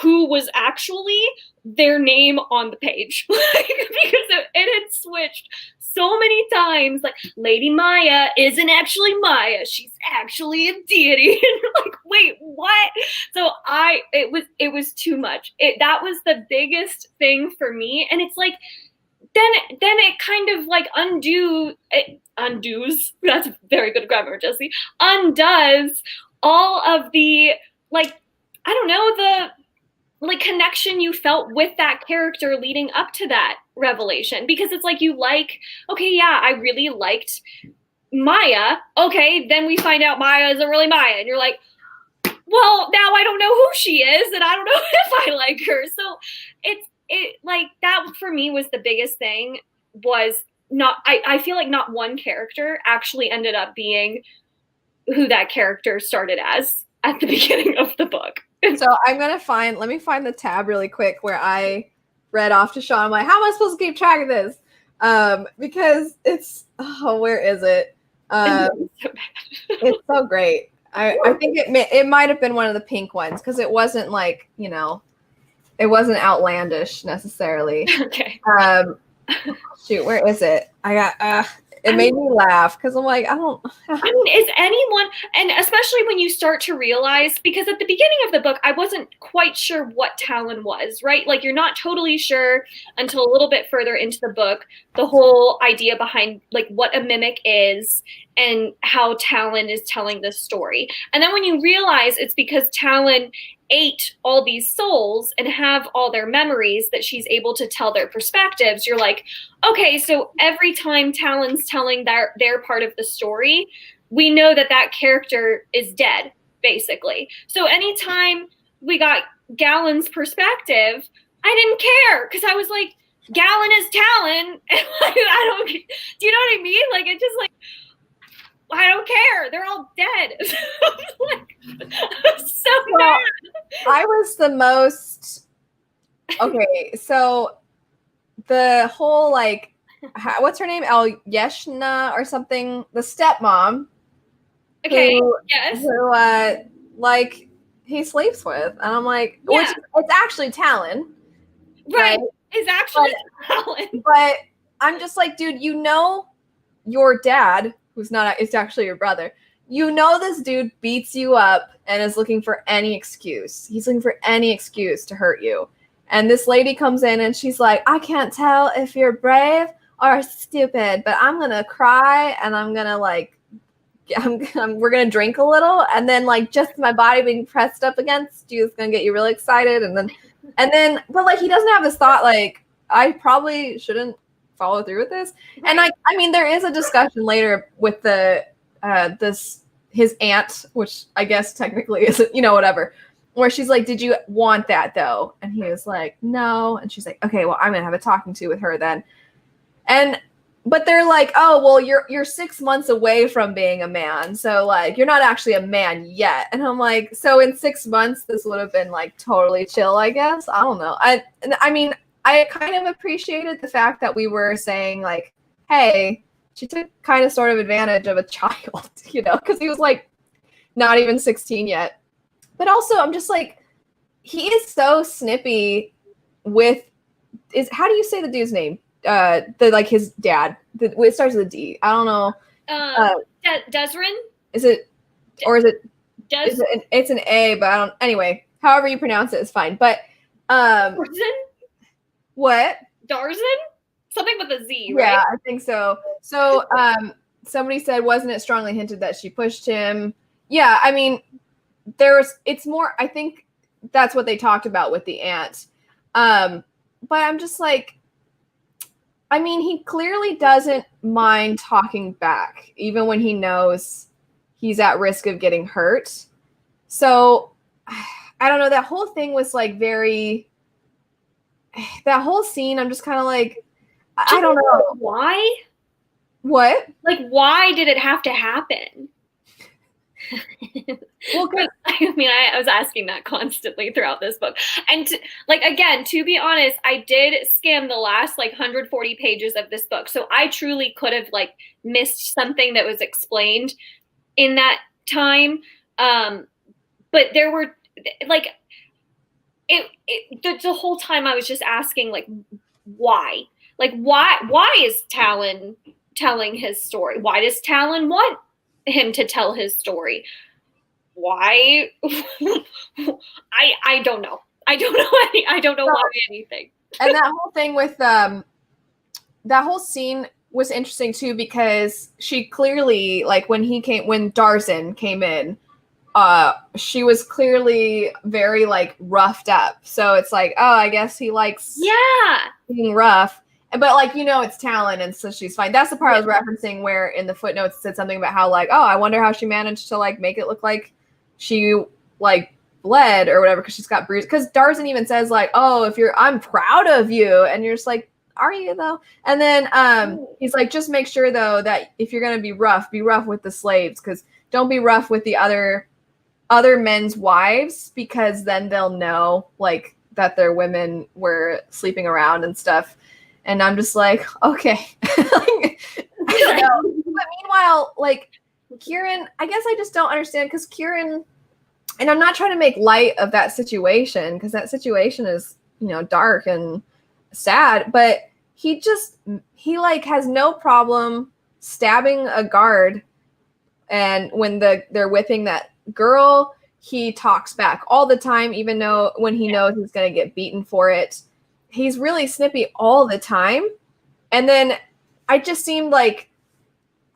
who was actually their name on the page. Like, because it had switched so many times. Like, Lady Maya isn't actually Maya. She's actually a deity. And you're like, wait, what? So it was too much. That was the biggest thing for me. And it's like, then it kind of like undoes, that's very good grammar, Jessie, undoes all of the, like, I don't know, the like connection you felt with that character leading up to that revelation. Because it's like, you like, okay, yeah, I really liked Maya. Okay, then we find out Maya isn't really Maya. And you're like, well, now I don't know who she is, and I don't know if I like her. So it like that for me was the biggest thing, was not, I feel like not one character actually ended up being who that character started as at the beginning of the book. So let me find the tab really quick where I read off to Sean. I'm like, how am I supposed to keep track of this? Because where is it? It's so great. I think it might have been one of the pink ones, because it wasn't like, it wasn't outlandish necessarily. Okay. Shoot, where is it? It made me laugh, because I'm like, I mean, is anyone, and especially when you start to realize, because at the beginning of the book, I wasn't quite sure what Talon was, right? Like, you're not totally sure until a little bit further into the book, the whole idea behind like what a mimic is and how Talon is telling this story. And then when you realize it's because Talon ate all these souls and have all their memories that she's able to tell their perspectives, you're like, okay, so every time Talon's telling their part of the story, we know that character is dead, basically. So anytime we got Galen's perspective, I didn't care, because I was like, Galen is Talon. And like, do you know what I mean? Like, it just like, I don't care. They're all dead. So mad. I was the most, okay, so the whole, like, what's her name? Yeshna or something? The stepmom. Okay, who like, he sleeps with. And I'm like, yeah. Which it's actually Talon. Right. It's actually Talon. But I'm just like, dude, your dad, it's actually your brother. This dude beats you up and is looking for any excuse. He's looking for any excuse to hurt you. And this lady comes in and she's like, I can't tell if you're brave or stupid, but I'm going to cry and I'm going to like, we're going to drink a little. And then like just my body being pressed up against you is going to get you really excited. And then, but like, he doesn't have this thought, like, I probably shouldn't follow through with this. Right. And I mean, there is a discussion later with his aunt, which I guess technically isn't, whatever, where she's like, did you want that though? And he was like, no. And she's like, okay, well, I'm gonna have a talking to with her then. But they're like, oh, well, you're 6 months away from being a man, so like you're not actually a man yet. And I'm like, so in 6 months this would have been like totally chill, I guess. I don't know. I mean, I kind of appreciated the fact that we were saying like, hey, she took kind of sort of advantage of a child, because he was like not even 16 yet. But also I'm just like, he is so snippy how do you say the dude's name? Like his dad. It starts with a D. I don't know. Desrin? Is it, or is it? It's an A, but I don't. Anyway, however you pronounce it is fine. But Darzin? What? Darzin? Something with a Z, right? Yeah, I think so. So somebody said, wasn't it strongly hinted that she pushed him? Yeah, I mean, it's more, I think that's what they talked about with the aunt. But I'm just like, I mean, he clearly doesn't mind talking back, even when he knows he's at risk of getting hurt. So I don't know. That whole thing was like that whole scene, I'm just kind of like, I don't know. Why? What? Like, why did it have to happen? Well, I mean, I was asking that constantly throughout this book. And again, to be honest, I did skim the last 140 pages of this book. So I truly could have missed something that was explained in that time. But there were the whole time I was just asking why? Why is Talon telling his story? Why does Talon want him to tell his story? Why? I don't know. I don't know why anything. And that whole thing with that whole scene was interesting too, because she clearly, when Darzan came in, she was clearly very roughed up. So it's oh, I guess he likes being rough. But it's Talon, and so she's fine. That's the part I was referencing where in the footnotes it said something about how oh, I wonder how she managed to make it look like she bled or whatever because she's got bruises. Because Darzan even says oh, I'm proud of you, and you're just are you though? And then he's just make sure though that if you're gonna be rough with the slaves, because don't be rough with the other men's wives, because then they'll know that their women were sleeping around and stuff. And I'm just okay. I don't know. But meanwhile, Kieran, I guess I just don't understand, because Kieran, and I'm not trying to make light of that situation, because that situation is, dark and sad, but he has no problem stabbing a guard. And when they're whipping that girl, he talks back all the time, even though when he knows he's going to get beaten for it. He's really snippy all the time. And then I just seemed I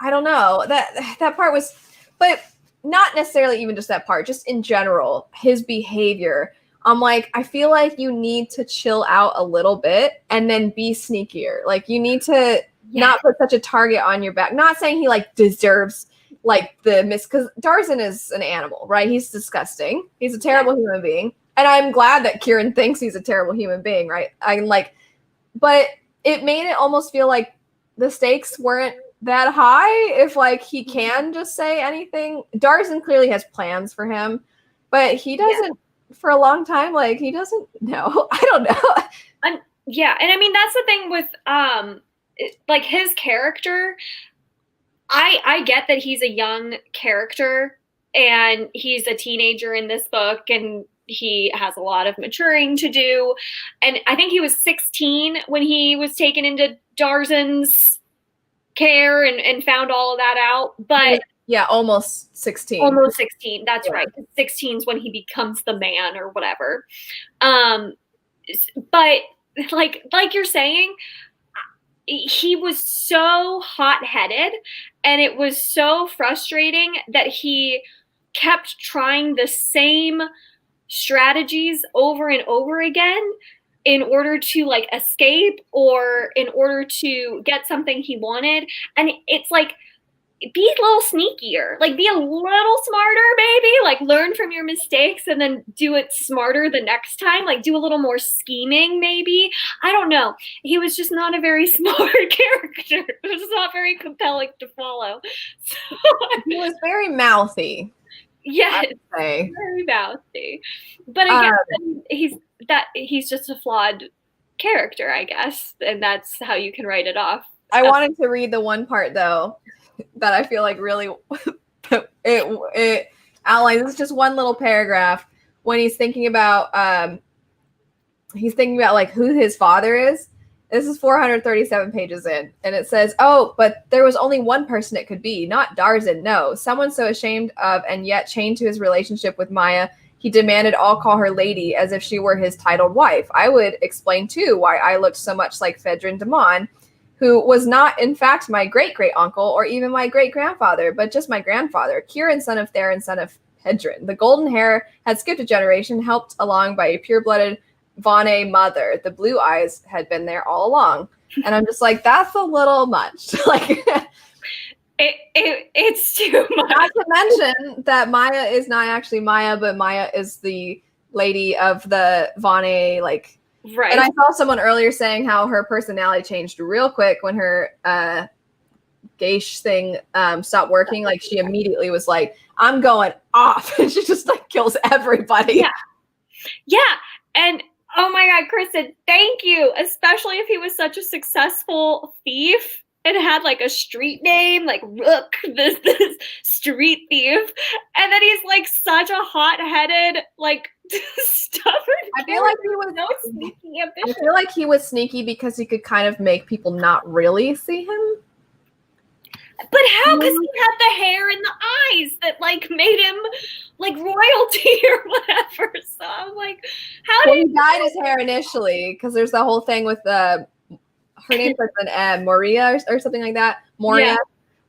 don't know, that part was, but not necessarily even just that part, just in general, his behavior. I'm I feel you need to chill out a little bit and then be sneakier. You need to not put such a target on your back. Not saying he deserves because Darzan is an animal, right? He's disgusting. He's a terrible human being. And I'm glad that Kieran thinks he's a terrible human being, right? But it made it almost feel the stakes weren't that high if he can just say anything. Darzan clearly has plans for him, but he doesn't for a long time. He doesn't know. I don't know. And I mean, that's the thing with his character. I get that he's a young character and he's a teenager in this book, and he has a lot of maturing to do. And I think he was 16 when he was taken into Darzan's care and found all of that out. But yeah, almost 16. Almost 16. That's right. 16 is when he becomes the man or whatever. But like you're saying, he was so hot-headed, and it was so frustrating that he kept trying the same strategies over and over again in order to escape or in order to get something he wanted. And it's be a little sneakier, be a little smarter, maybe, learn from your mistakes and then do it smarter the next time, do a little more scheming, maybe. I don't know. He was just not a very smart character. It was not very compelling to follow. So, he was very mouthy. Yes, very mouthy. But again, he's just a flawed character, I guess, and that's how you can write it off. I wanted to read the one part though that I feel really it outlines. It's just one little paragraph when he's thinking about who his father is. This is 437 pages in, and it says, "Oh, but there was only one person it could be, not Darzan. No, someone so ashamed of and yet chained to his relationship with Maya, he demanded all call her lady as if she were his titled wife. I would explain too why I looked so much like Fedrin Damon. who was not, in fact, my great-great-uncle or even my great-grandfather, but just my grandfather, Kieran, son of Theron, son of Hedron. The golden hair had skipped a generation, helped along by a pure-blooded Vonne mother. The blue eyes had been there all along. And I'm just like, that's a little much. Like, it's too much. Not to mention that Maya is not actually Maya, but Maya is the lady of the Vonne, like, right. And I saw someone earlier saying how her personality changed real quick when her geish thing stopped working. Like, she immediately was like, I'm going off. And she just like kills everybody. Yeah. And oh my God, Kristen, thank you. Especially if he was such a successful thief and had like a street name, like Rook, this street thief. And then he's like such a hot-headed, like stubborn. I feel like he was so sneaky ambitious. I feel like he was sneaky because he could kind of make people not really see him. But how? Because he had the hair and the eyes that like made him like royalty or whatever. So I'm like, how did he dyed his hair initially? Because there's the whole thing with her name starts with an M, Moria or something like that. Moria,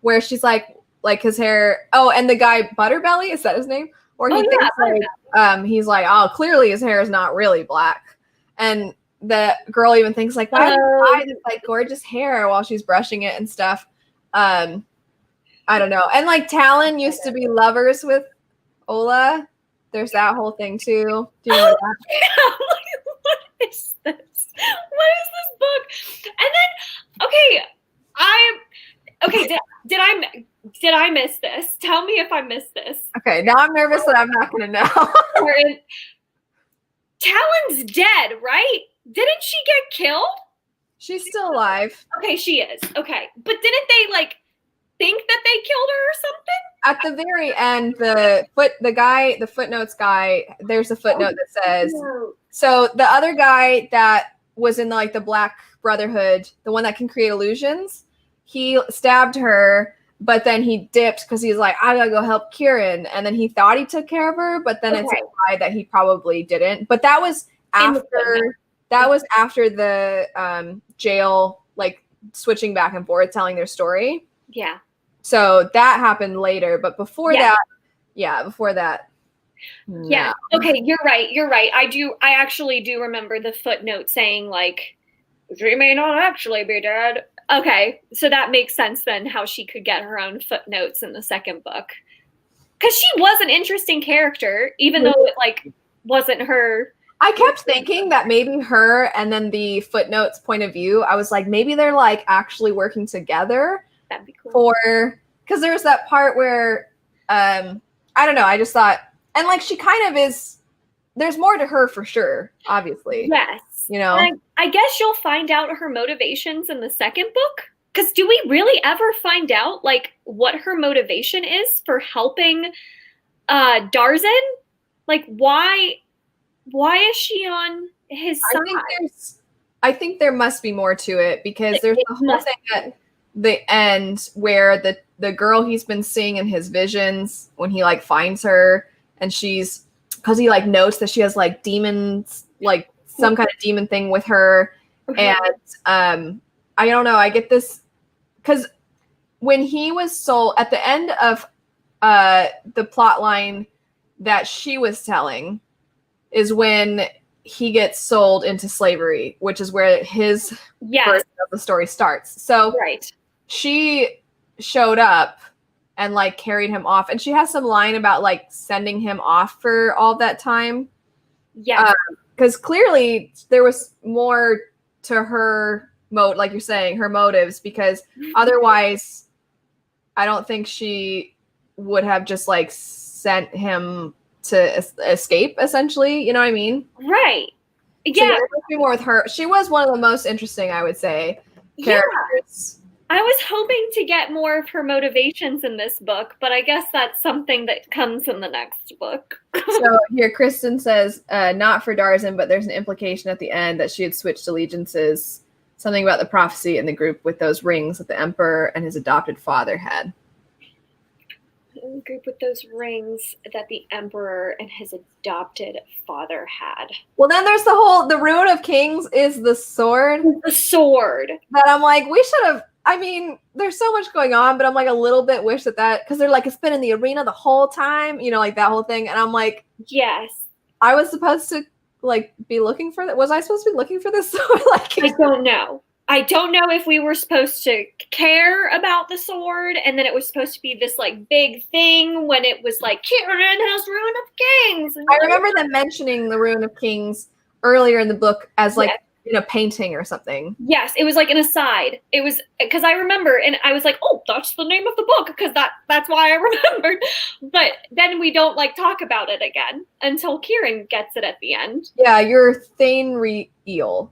where she's like his hair. Oh, and the guy Butterbelly, is that his name? Or he thinks like he's like, oh, clearly his hair is not really black, and the girl even thinks like, why did you dye this like gorgeous hair while she's brushing it and stuff. I don't know. And like Talon used to be lovers with Ola. There's that whole thing too. Do you know that? What is this? What is this book? And then did I miss this? Tell me if I missed this. Okay, now I'm nervous that I'm not gonna know. Talon's dead, right? Didn't she get killed? She's still alive. Okay, she is. Okay. But didn't they like think that they killed her or something? At the very end, the footnotes guy, there's a footnote that says, so the other guy that was in the Black Brotherhood, the one that can create illusions, he stabbed her, but then he dipped because he's like, I gotta go help Kieran. And then he thought he took care of her, but then it's implied that he probably didn't. But that was after the jail, like switching back and forth, telling their story. Yeah. So that happened later, but before that. Yeah. No. Okay, you're right. I actually do remember the footnote saying like, she may not actually be dead. Okay, so that makes sense then how she could get her own footnotes in the second book. Because she was an interesting character, even though it like wasn't her. I kept thinking that maybe her and then the footnotes point of view, I was like, maybe they're like actually working together. That'd be cool. Because there's that part where, I don't know, I just thought, and like she kind of is, there's more to her for sure, obviously. Yes. You know? And I guess you'll find out her motivations in the second book. Because do we really ever find out like what her motivation is for helping Darzin? Like why is she on his side? I think there must be more to it because there's the whole thing at the end where the girl he's been seeing in his visions when he like finds her and because he like notes that she has like demons, like some kind of demon thing with her. And I don't know, I get this because when he was sold at the end of the plot line that she was telling is when he gets sold into slavery, which is where his version of the story starts. So she showed up and like carried him off, and she has some line about like sending him off for all that time. Yeah, because clearly there was more to her like you're saying, her motives, because otherwise I don't think she would have just like sent him to escape, essentially. You know what I mean? Right. Yeah. So there must be more with her. She was one of the most interesting, I would say, characters. Yeah. I was hoping to get more of her motivations in this book, but I guess that's something that comes in the next book. So here, Kristen says, not for Darzin, but there's an implication at the end that she had switched allegiances. Something about the prophecy in the group with those rings that the Emperor and his adopted father had. group with those rings that the emperor and his adopted father had. Well, then there's the Rune of Kings is the sword. The sword. That I'm like, we should have, I mean, there's so much going on, but I'm like a little bit wish that, because they're like, it's been in the arena the whole time, you know, like that whole thing. And I'm like, yes. I was supposed to like be looking for that. Was I supposed to be looking for this sword? Like, I don't know. I don't know if we were supposed to care about the sword and then it was supposed to be this like big thing when it was like Kieran has Rune of Kings. I remember them mentioning the Rune of Kings earlier in the book as like in a painting or something. Yes, it was like an aside. It was because I remember and I was like, oh, that's the name of the book because that's why I remembered. But then we don't like talk about it again until Kieran gets it at the end. Yeah, you're Thainriel,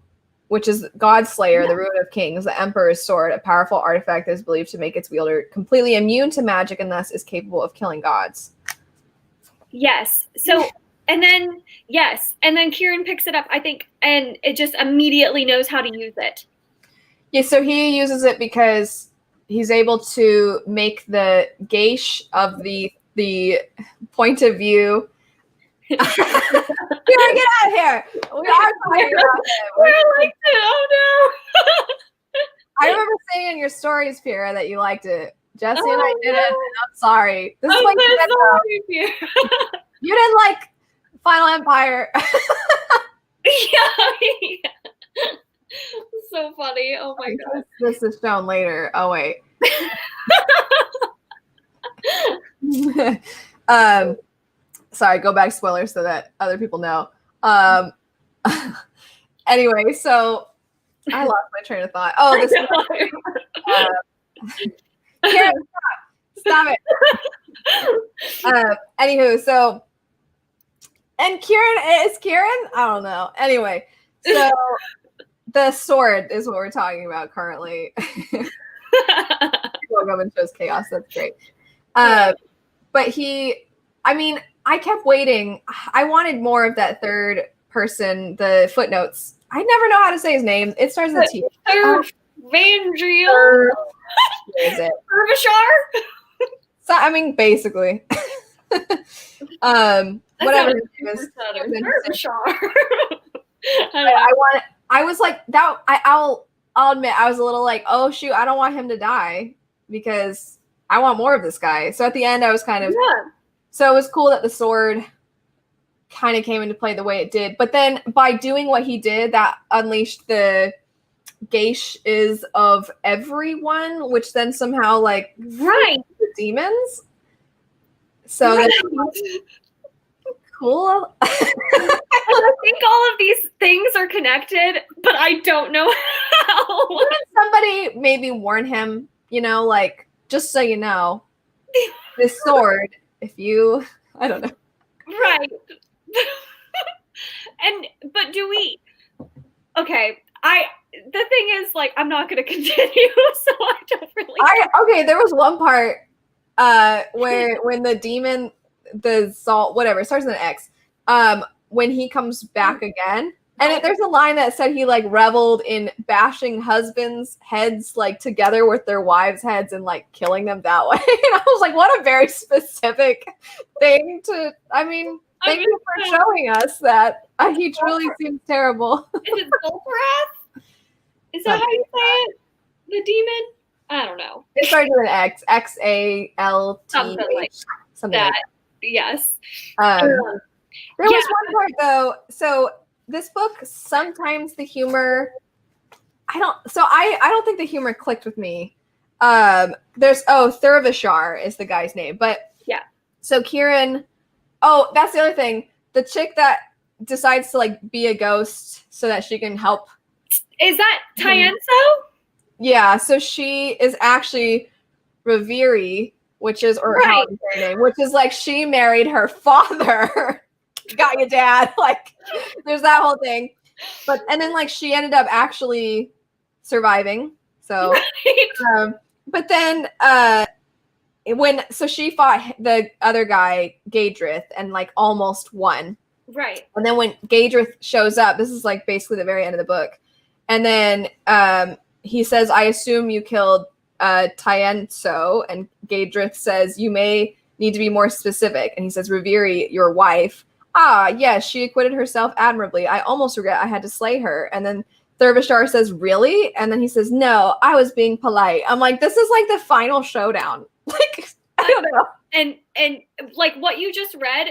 which is Godslayer, the Rune of Kings, the Emperor's sword, a powerful artifact that is believed to make its wielder completely immune to magic and thus is capable of killing gods. Yes. So, and then Kieran picks it up, I think, and it just immediately knows how to use it. Yeah, so he uses it because he's able to make the geish of the point of view. Get out of here! We are talking about it. We're like, oh no! I remember saying in your stories, Pierre, that you liked it. Jessie and I did it. And I'm sorry. This is like sorry, you didn't like Final Empire. yeah. So funny. Oh my god. This is shown later. Oh wait. Sorry, go back spoilers so that other people know. Anyway, so I lost my train of thought. Oh, this Karen, stop it. Anywho, so and Kieran is Kieran? I don't know. Anyway, so the sword is what we're talking about currently. Woke up and chose chaos. That's great. But I kept waiting. I wanted more of that third person, the footnotes. I never know how to say his name. It starts with a T. Vandriel. Is it? Herbashar? So, basically. Whatever his name is. Herbashar. I was like that. I'll admit I was a little like, oh shoot, I don't want him to die because I want more of this guy. So at the end, I was kind of So it was cool that the sword kind of came into play the way it did. But then by doing what he did, that unleashed the geish is of everyone, which then somehow the demons. So that's cool. I think all of these things are connected, but I don't know how. Somebody maybe warn him, just so you know, this sword, if you, I don't know. Right. But do we, okay, the thing is, I'm not going to continue, so I don't really. There was one part where when the demon, the salt, whatever, it starts with an X, when he comes back again, and there's a line that said he reveled in bashing husbands' heads together with their wives' heads and killing them that way. And I was like, what a very specific thing to. Thank you for showing us that he truly seems terrible. Is it Zolfarath? Is that how you say it? The demon? I don't know. It started with an X. XALT. Something like that. Yes. There was one part though. So this book, sometimes the humor, I don't think the humor clicked with me. Thurvashar is the guy's name, but yeah. So Kieran, that's the other thing. The chick that decides to be a ghost so that she can help. Is that Tyenso? Yeah, so she is actually Raviri, which is her name, which is she married her father. Got you, Dad. There's that whole thing. And then she ended up actually surviving. So, but then she fought the other guy, Gaedrith, and almost won. Right. And then when Gaedrith shows up, this is basically the very end of the book. And then he says, I assume you killed Tyenso, and Gaedrith says, you may need to be more specific. And he says, Revere, your wife. Ah, yes, she acquitted herself admirably. I almost regret I had to slay her. And then Thurvashar says, really? And then he says, no, I was being polite. I'm like, this is like the final showdown. Like, I don't know. And like what you just read,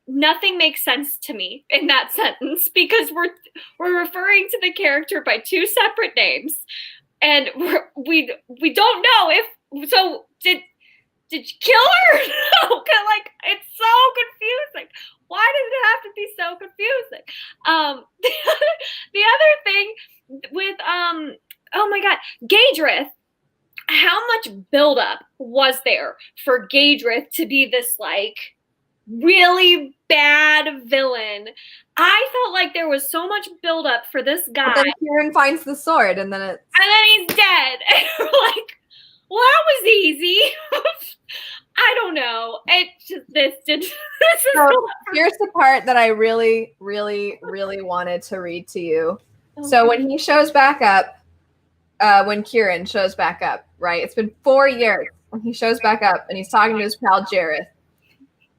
nothing makes sense to me in that sentence, because we're referring to the character by two separate names, and we don't know if so. Did you kill her? Like, it's so confusing. Why does it have to be so confusing? The other thing with oh my God, Gaedrith. How much buildup was there for Gaedrith to be this like really bad villain? I felt like there was so much buildup for this guy. But then Kieran finds the sword, and then he's dead. And we're like, well, that was easy. I don't know. Here's the part that I really, really, really wanted to read to you. Okay. So when he shows back up, when Kieran shows back up, right? It's been 4 years when he shows back up, and he's talking to his pal Jareth.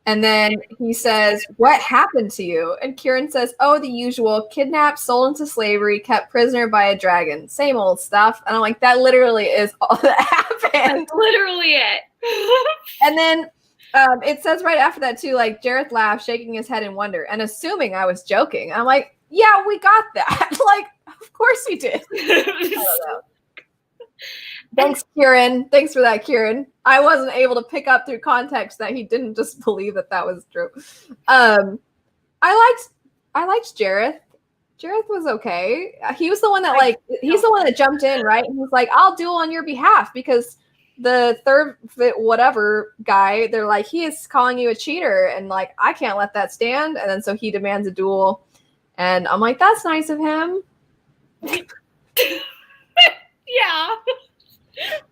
And then he says, what happened to you? And Kieran says, oh, the usual, kidnapped, sold into slavery, kept prisoner by a dragon. Same old stuff. And I'm like, that literally is all that happened. That's literally it. And then it says right after that too, like, Jareth laughed, shaking his head in wonder and assuming I was joking. I'm like, yeah, we got that. Like, of course we did. I don't know. Thanks, Kieran. Thanks for that, Kieran. I wasn't able to pick up through context that he didn't just believe that was true. I liked Jareth. Jareth was okay. He was the one that he's the one that jumped in, right? And he was like, I'll duel on your behalf, because the third whatever guy, they're like, he is calling you a cheater, and like, I can't let that stand. And then so he demands a duel, and I'm like, that's nice of him. Yeah.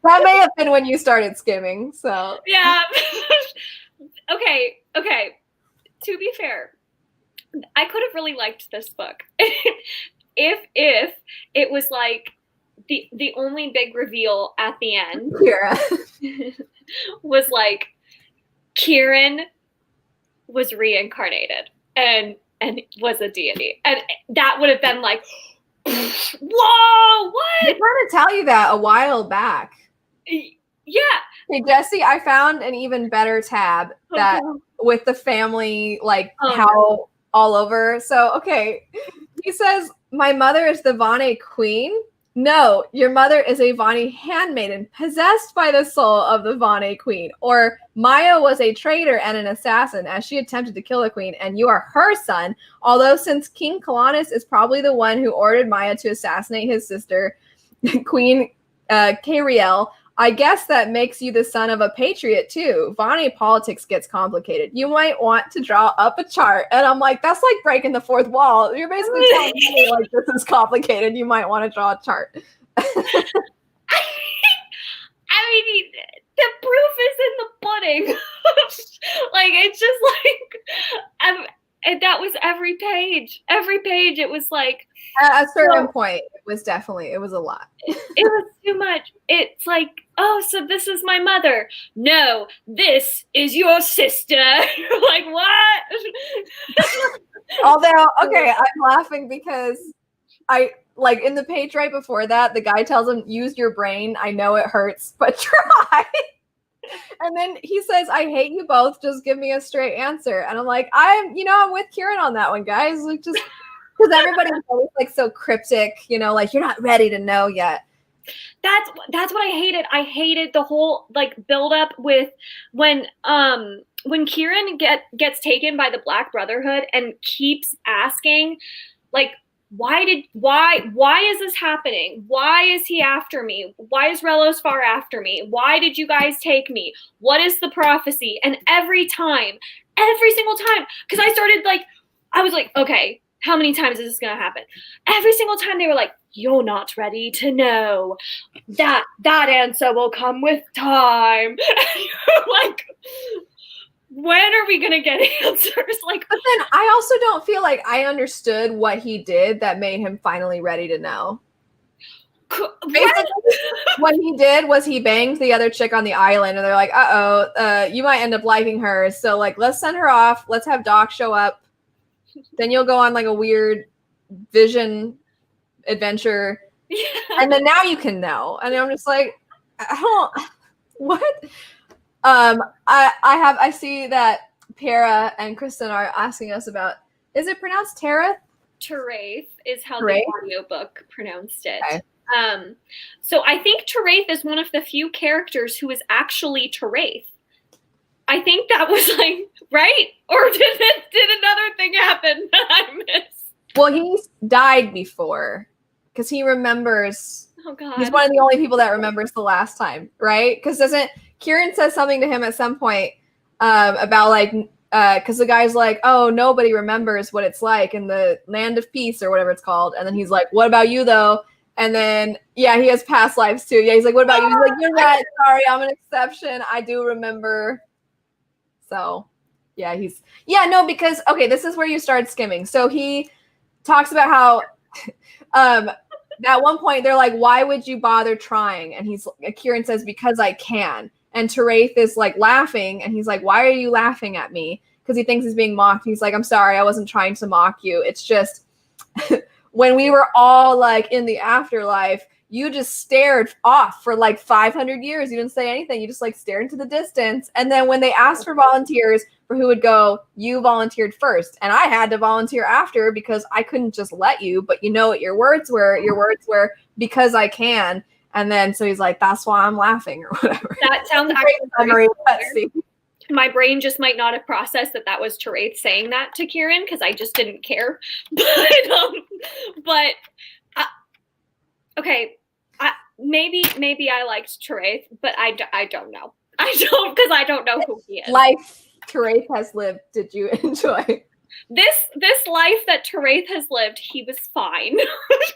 That may have been when you started skimming, so. Yeah. Okay. To be fair, I could have really liked this book if it was like the only big reveal at the end was like Kieran was reincarnated and was a deity, and that would have been like, whoa, what? I was trying to tell you that a while back. Yeah. Hey, Jessie, I found an even better tab that with the family, like how all over. So, okay. He says, my mother is the Vane queen. No, your mother is a Vani handmaiden possessed by the soul of the Vane queen. Or Maya was a traitor and an assassin as she attempted to kill the queen, and you are her son. Although since King Kalanis is probably the one who ordered Maya to assassinate his sister, Queen Kariel, I guess that makes you the son of a patriot too. Vani politics gets complicated. You might want to draw up a chart. And I'm like, that's like breaking the fourth wall. You're basically telling me like this is complicated. You might want to draw a chart. I mean, the proof is in the pudding. Like, it's just like, and that was every page. Every page, it was like. At a certain point, it was a lot. It was too much. It's like, oh, so this is my mother. No, this is your sister. You're like, what? Although, okay, I'm laughing because I, like, in the page right before that, the guy tells him, use your brain. I know it hurts, but try. And then he says, I hate you both. Just give me a straight answer. And I'm like, I'm with Kieran on that one, guys. Like, just because everybody's always like so cryptic, like you're not ready to know yet. That's what I hated. I hated the whole like build up with when Kieran gets taken by the Black Brotherhood and keeps asking, like, why is this happening? Why is he after me? Why is Relosfar after me? Why did you guys take me? What is the prophecy? And every single time, because I was like, okay, how many times is this going to happen? Every single time they were like, you're not ready to know. That answer will come with time. And you're like, when are we going to get answers? Like, but then I also don't feel like I understood what he did that made him finally ready to know. Basically, what he did was he banged the other chick on the island, and they're like, you might end up liking her, so like let's send her off, let's have Doc show up, then you'll go on like a weird vision adventure, and then now you can know. And I'm just like, what? I see that Para and Kristen are asking us about, is it pronounced Tara? Teraith is how Teraith? the audiobook pronounced it. Okay. So I think Teraith is one of the few characters who is actually Teraith. I think that was like, right? Or did another thing happen that I missed? Well, he's died before because he remembers. Oh God. He's one of the only people that remembers the last time, right? Because Kieran says something to him at some point about like, because the guy's like, oh, nobody remembers what it's like in the land of peace or whatever it's called. And then he's like, what about you though? And then, yeah, he has past lives too. Yeah, he's like, what about you? He's like, you're right. Sorry, I'm an exception. I do remember. So, yeah, because, okay, this is where you start skimming. So he talks about how at one point they're like, why would you bother trying? And Kieran says, because I can. And Teraith is like laughing, and he's like, why are you laughing at me? Because he thinks he's being mocked. He's like, I'm sorry, I wasn't trying to mock you. It's just when we were all like in the afterlife, you just stared off for like 500 years. You didn't say anything. You just like stared into the distance. And then when they asked for volunteers for who would go, you volunteered first. And I had to volunteer after because I couldn't just let you. But you know what your words were? Your words were, because I can. And then so he's like, that's why I'm laughing or whatever. That sounds actually my brain just might not have processed that was Teraith saying that to Kieran because I just didn't care. Okay, maybe I liked Teraith, but I don't know. I don't, because I don't know who he is. Life Teraith has lived, did you enjoy? This life that Teraith has lived, he was fine.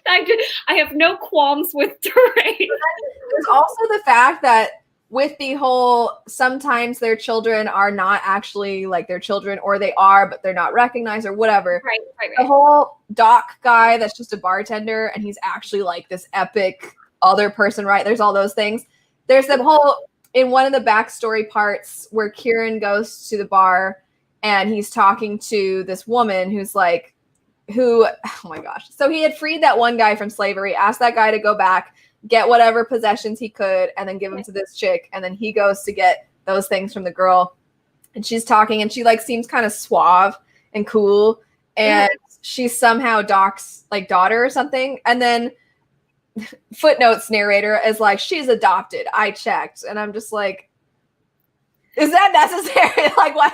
I have no qualms with Teraith. There's also the fact that with the whole, sometimes their children are not actually like their children, or they are, but they're not recognized or whatever. Right. The whole Doc guy that's just a bartender, and he's actually like this epic other person, right? There's all those things. There's the whole, in one of the backstory parts where Kieran goes to the bar and he's talking to this woman who's like, oh my gosh. So he had freed that one guy from slavery, asked that guy to go back, get whatever possessions he could, and then give them to this chick. And then he goes to get those things from the girl. And she's talking, and she like seems kind of suave and cool. And she's somehow Doc's like daughter or something. And then footnotes narrator is like, she's adopted. I checked. And I'm just like, is that necessary? Like, what?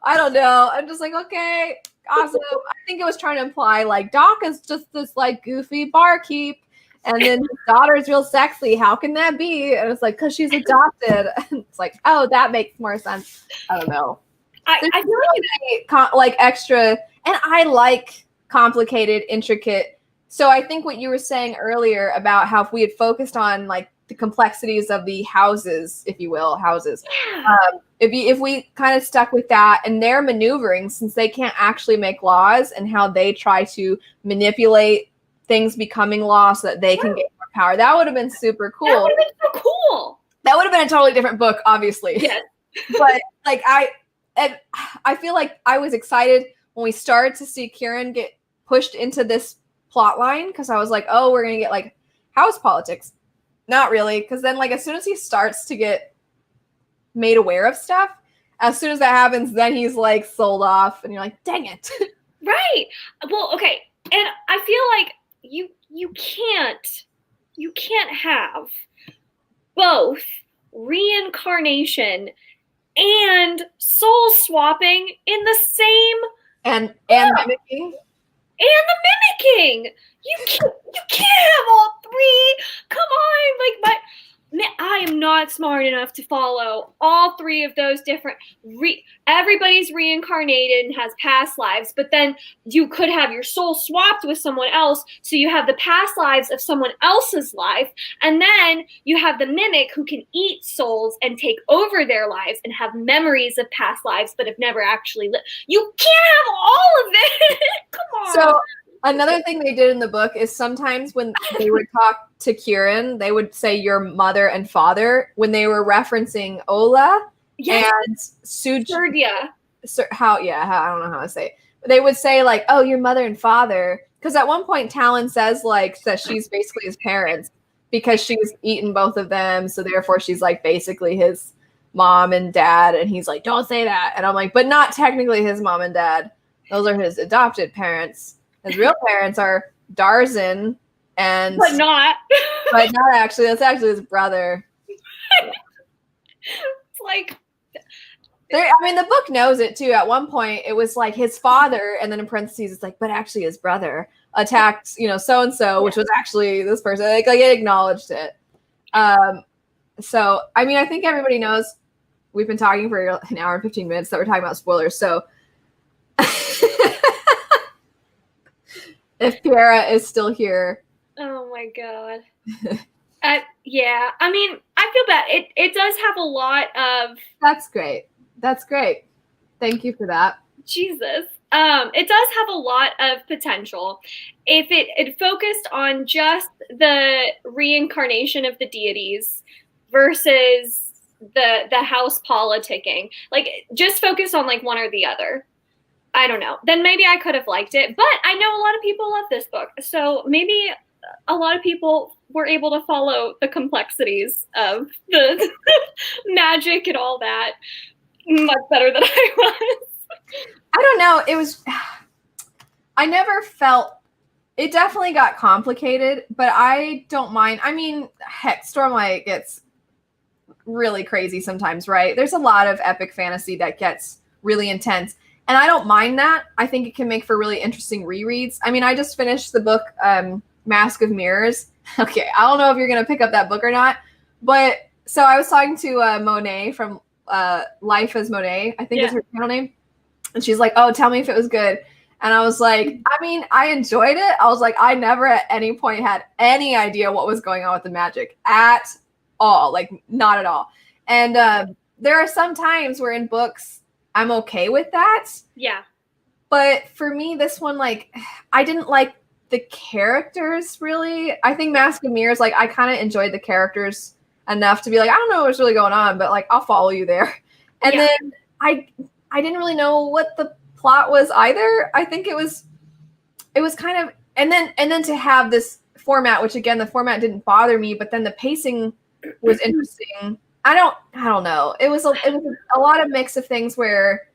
I don't know. I'm just like, okay, awesome. I think it was trying to imply like Doc is just this like goofy barkeep, and then his daughter's real sexy. How can that be? And it's like, because she's adopted. And it's like, oh, that makes more sense. I don't know. I feel like extra, and I like complicated, intricate. So I think what you were saying earlier about how if we had focused on like the complexities of the houses, if you will, if we kind of stuck with that and their maneuvering, since they can't actually make laws, and how they try to manipulate things becoming law so that they can get more power, that would have been super cool. That would have been so cool. That would have been a totally different book, obviously. Yes. But like I feel like I was excited when we started to see Kieran get pushed into this plot line, because I was like, oh, we're gonna get like house politics. Not really, because then like as soon as he starts to get made aware of stuff, as soon as that happens, then he's like sold off, and you're like, dang it. Right. Well, okay. And I feel like you can't have both reincarnation and soul swapping in the same and mimicking. And the mimicking. You can't have all three. Come on, like I am not smart enough to follow all three of those different. Everybody's reincarnated and has past lives, but then you could have your soul swapped with someone else, so you have the past lives of someone else's life, and then you have the mimic who can eat souls and take over their lives and have memories of past lives, but have never actually lived. You can't have all of it. Come on. So Another thing they did in the book is sometimes when they would talk to Kieran, they would say your mother and father when they were referencing Ola and Serdia. I don't know how to say it. They would say like, oh, your mother and father. Because at one point Talon says like that she's basically his parents because she's eaten both of them. So therefore she's like basically his mom and dad. And he's like, don't say that. And I'm like, but not technically his mom and dad. Those are his adopted parents. His real parents are Darzin and but not actually. That's actually his brother. It's like the book knows it too. At one point, it was like his father, and then in parentheses, it's like, but actually his brother attacked, so and so, which was actually this person. Like it acknowledged it. So I mean, I think everybody knows. We've been talking for an hour and 15 minutes that we're talking about spoilers. So. If Piera is still here. Oh my god. Yeah. I mean, I feel bad. It does have a lot of. That's great. Thank you for that. Jesus. It does have a lot of potential. If it focused on just the reincarnation of the deities versus the house politicking, like just focus on like one or the other. I don't know. Then maybe I could have liked it. But I know a lot of people love this book. So maybe a lot of people were able to follow the complexities of the magic and all that much better than I was. I don't know. I never felt, it definitely got complicated, but I don't mind. I mean, heck, Stormlight gets really crazy sometimes, right? There's a lot of epic fantasy that gets really intense. And I don't mind that. I think it can make for really interesting rereads. I mean, I just finished the book, Mask of Mirrors. Okay, I don't know if you're going to pick up that book or not. But so I was talking to Monet from Life as Monet, I think is her channel name. And she's like, oh, tell me if it was good. And I was like, I mean, I enjoyed it. I was like, I never at any point had any idea what was going on with the magic at all. Like, not at all. And there are some times where in books, I'm okay with that. Yeah. But for me, this one, like, I didn't like the characters, really. I think Mask of Mirrors, like, I kind of enjoyed the characters enough to be like, I don't know what's really going on, but, like, I'll follow you there. And then I didn't really know what the plot was either. I think it was kind of, and then to have this format, which, again, the format didn't bother me, but then the pacing was interesting. I don't know. It was a lot of mix of things where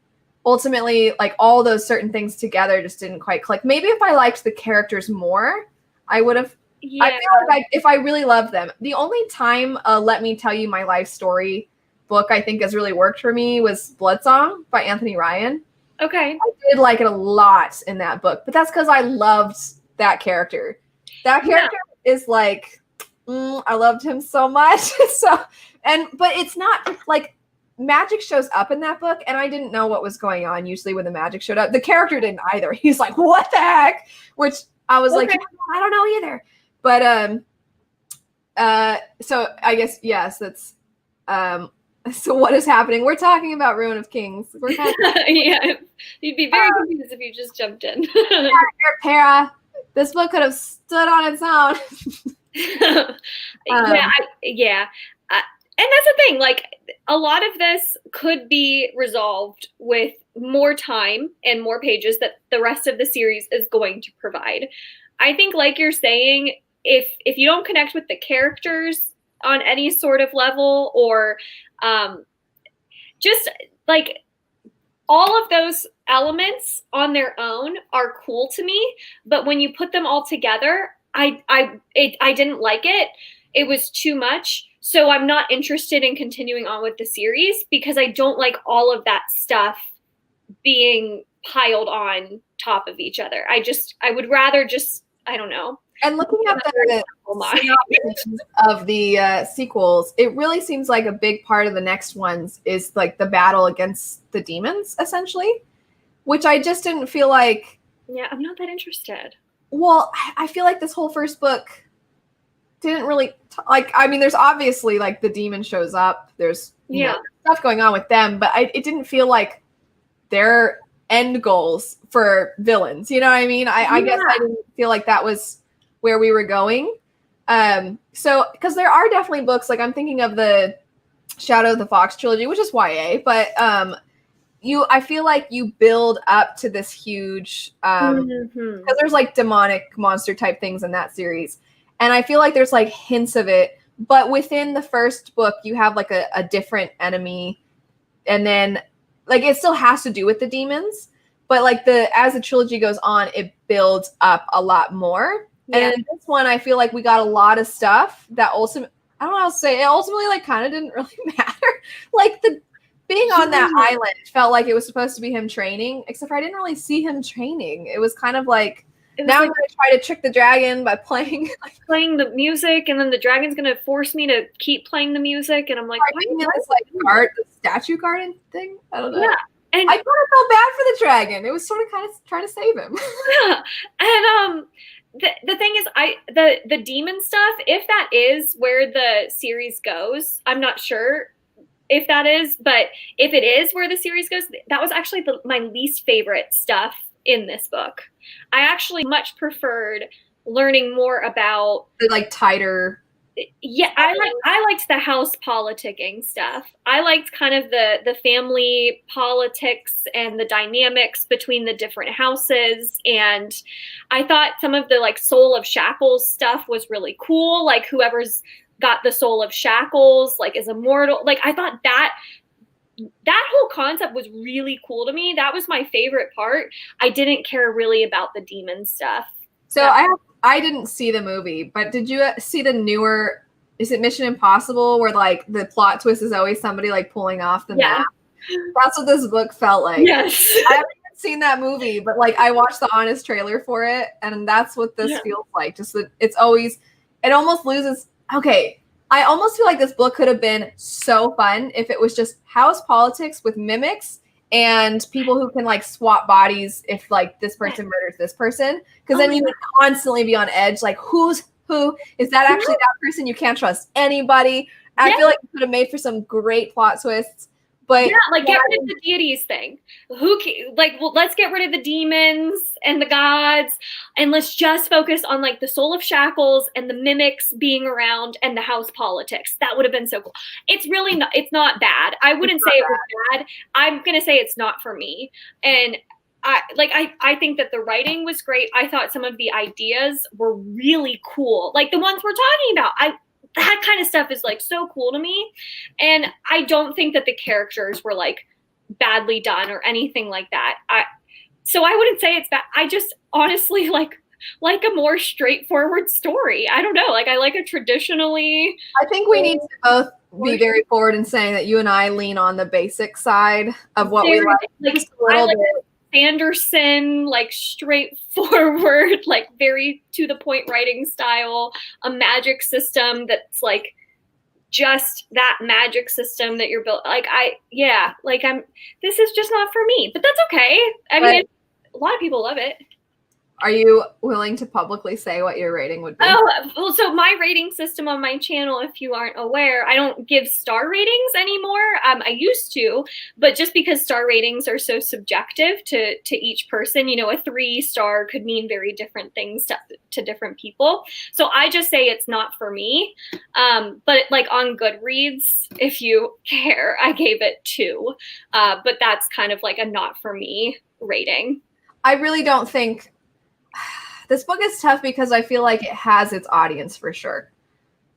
ultimately like all those certain things together just didn't quite click. Maybe if I liked the characters more, I would have. Yeah. I feel like if I really loved them. The only time Let Me Tell You My Life Story book I think has really worked for me was Bloodsong by Anthony Ryan. Okay. I did like it a lot in that book, but that's because I loved that character. That character is like, I loved him so much. But it's not like magic shows up in that book, and I didn't know what was going on usually when the magic showed up. The character didn't either. He's like, what the heck? Which I was like, I don't know either. But so I guess that's so what is happening? We're talking about Ruin of Kings. We're yeah, you'd be very confused if you just jumped in. Para, this book could have stood on its own. And that's the thing, like a lot of this could be resolved with more time and more pages that the rest of the series is going to provide. I think, like you're saying, if you don't connect with the characters on any sort of level, or just like all of those elements on their own are cool to me, but when you put them all together, I didn't like it. It was too much. So I'm not interested in continuing on with the series because I don't like all of that stuff being piled on top of each other. I would rather just, I don't know. And looking at the synopsis of the sequels, it really seems like a big part of the next ones is like the battle against the demons, essentially, which I just didn't feel like. Yeah, I'm not that interested. Well, I feel like this whole first book didn't really I mean, there's obviously like the demon shows up. There's stuff going on with them, but it didn't feel like they're end goals for villains. You know what I mean? I guess I didn't feel like that was where we were going. So because there are definitely books, like I'm thinking of the Shadow of the Fox trilogy, which is YA, but I feel like you build up to this huge because there's like demonic monster type things in that series, and I feel like there's like hints of it, but within the first book you have like a different enemy, and then like it still has to do with the demons, but like as the trilogy goes on, it builds up a lot more. Yeah. And in this one, I feel like we got a lot of stuff that ultimately, I don't know how to say it, ultimately like kind of didn't really matter. Like the being on that island felt like it was supposed to be him training, except for I didn't really see him training. It was kind of like, now I'm going to try to trick the dragon by playing the music, and then the dragon's going to force me to keep playing the music, and I'm like, this like the statue garden thing. I don't know. Yeah. And I kind of felt bad for the dragon. It was sort of kind of trying to save him. Yeah. And the thing is, the demon stuff, if that is where the series goes, I'm not sure if that is, but if it is where the series goes, that was actually my least favorite stuff in this book. I actually much preferred learning more about the like tighter. Yeah, I liked the house politicking stuff. I liked kind of the family politics and the dynamics between the different houses. And I thought some of the like Soul of Shackles stuff was really cool. Like whoever's got the Soul of Shackles like is immortal. Like I thought that whole concept was really cool to me. That was my favorite part. I didn't care really about the demon stuff. So I didn't see the movie, but did you see the newer, is it Mission Impossible, where like the plot twist is always somebody like pulling off the map? That's what this book felt like. Yes. I haven't even seen that movie, but like I watched the honest trailer for it, and that's what this feels like. Just that it almost loses. Okay, I almost feel like this book could have been so fun if it was just house politics with mimics and people who can like swap bodies if like this person murders this person, because then you would constantly be on edge, like who is that actually that person? You can't trust anybody. I feel like it could have made for some great plot twists. But like get rid of the deities thing. Let's get rid of the demons and the gods, and let's just focus on like the Soul of Shackles and the mimics being around and the house politics. That would have been so cool. It's really not. It's not bad. I wouldn't say it was bad. I'm gonna say it's not for me. And I think that the writing was great. I thought some of the ideas were really cool, like the ones we're talking about. That kind of stuff is like so cool to me. And I don't think that the characters were like badly done or anything like that. So I wouldn't say it's bad. I just honestly like a more straightforward story. I don't know. Like I like a traditionally. I think we need to both be very forward in saying that you and I lean on the basic side of what we like. Just a little bit. Sanderson, like straightforward, like very to the point writing style, a magic system that's like just that magic system that you're built. This is just not for me, but that's okay. I mean, a lot of people love it. Are you willing to publicly say what your rating would be? Oh, well, so my rating system on my channel, if you aren't aware, I don't give star ratings anymore. I used to, but just because star ratings are so subjective to each person, you know, a 3-star could mean very different things to different people. So I just say it's not for me. But like on Goodreads, if you care, I gave it 2. But that's kind of like a not for me rating. I really don't think. This book is tough because I feel like it has its audience for sure.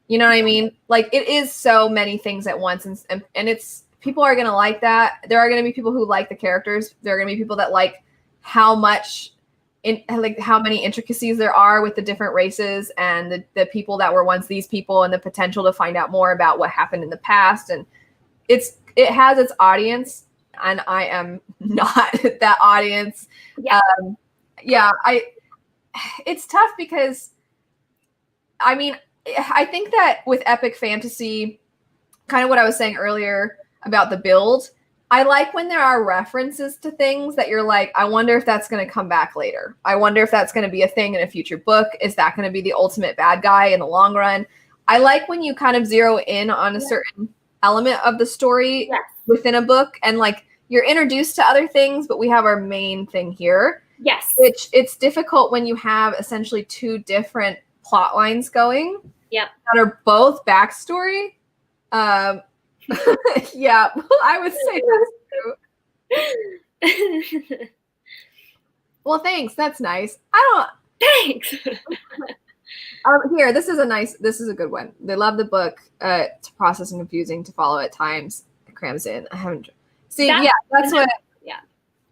You know what I mean? Like it is so many things at once, and it's people are gonna like that. There are gonna be people who like the characters. There are gonna be people that like how many intricacies there are with the different races and the people that were once these people, and the potential to find out more about what happened in the past. And it has its audience, and I am not that audience. It's tough because, I mean, I think that with epic fantasy, kind of what I was saying earlier about the build, I like when there are references to things that you're like, I wonder if that's going to come back later. I wonder if that's going to be a thing in a future book. Is that going to be the ultimate bad guy in the long run? I like when you kind of zero in on a certain element of the story within a book, and like you're introduced to other things, but we have our main thing here. Yes. Which it's difficult when you have essentially two different plot lines going. Yep. That are both backstory. Yeah, I would say that's true. Well, thanks. That's nice. Thanks. Here, this is a good one. They love the book. To process and confusing to follow at times. It crams in. I haven't. See, that's what. Yeah.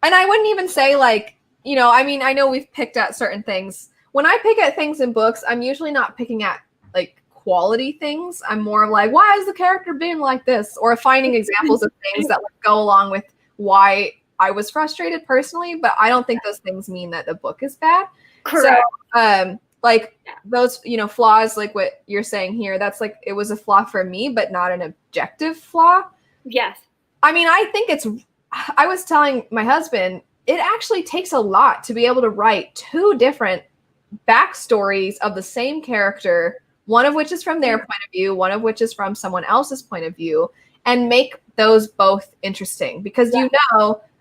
And I wouldn't even say like, I mean, I know we've picked at certain things. When I pick at things in books, I'm usually not picking at like quality things. I'm more like, why is the character being like this? Or finding examples of things that would go along with why I was frustrated personally, but I don't think those things mean that the book is bad. Correct. So, like those, flaws, like what you're saying here, that's like, it was a flaw for me, but not an objective flaw. Yes. I mean, I was telling my husband, it actually takes a lot to be able to write two different backstories of the same character, one of which is from their point of view, one of which is from someone else's point of view, and make those both interesting. Because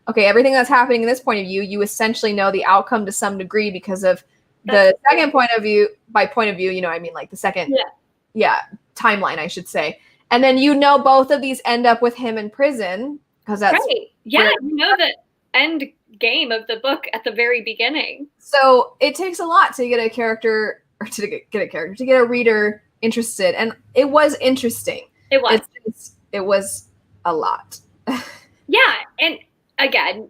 okay, everything that's happening in this point of view, you essentially know the outcome to some degree because of the second point of view. By point of view, I mean like the second timeline, I should say. And then both of these end up with him in prison because that's right. Yeah, the end game of the book at the very beginning. So it takes a lot to get a character or to get a reader interested, and it was interesting. It was. It was a lot. Yeah, and again,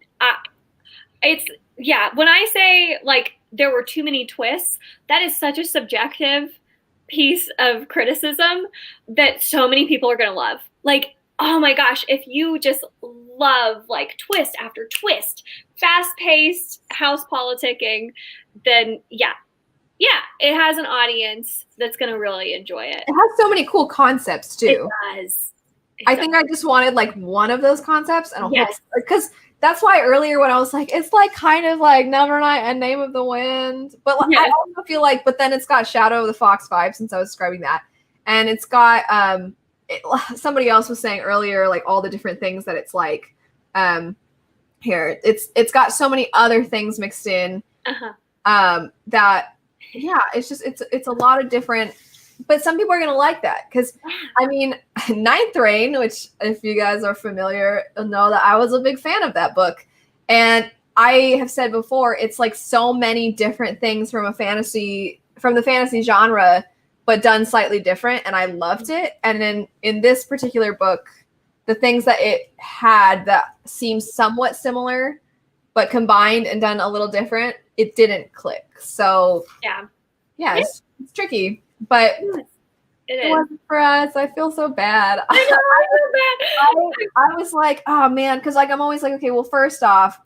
when I say like there were too many twists, that is such a subjective piece of criticism that so many people are going to love. Like, oh my gosh, if you just love like twist after twist, fast-paced house politicking, then it has an audience that's going to really enjoy it. It has so many cool concepts too. It does. I think I just wanted like one of those concepts, and because that's why earlier when I was like, it's like kind of like Nevernight and Name of the Wind, but like, I also feel like, but then it's got Shadow of the Fox vibe since I was describing that, and it's got somebody else was saying earlier like all the different things that it's like. Here it's got so many other things mixed in that it's a lot of different. But some people are going to like that because, I mean, Ninth Reign, which if you guys are familiar, know that I was a big fan of that book. And I have said before, it's like so many different things from the fantasy genre, but done slightly different. And I loved it. And then in this particular book, the things that it had that seemed somewhat similar, but combined and done a little different, it didn't click. So, it's tricky. But it wasn't for us. I feel so bad. I was like, oh man, because like I'm always like, okay, well, first off,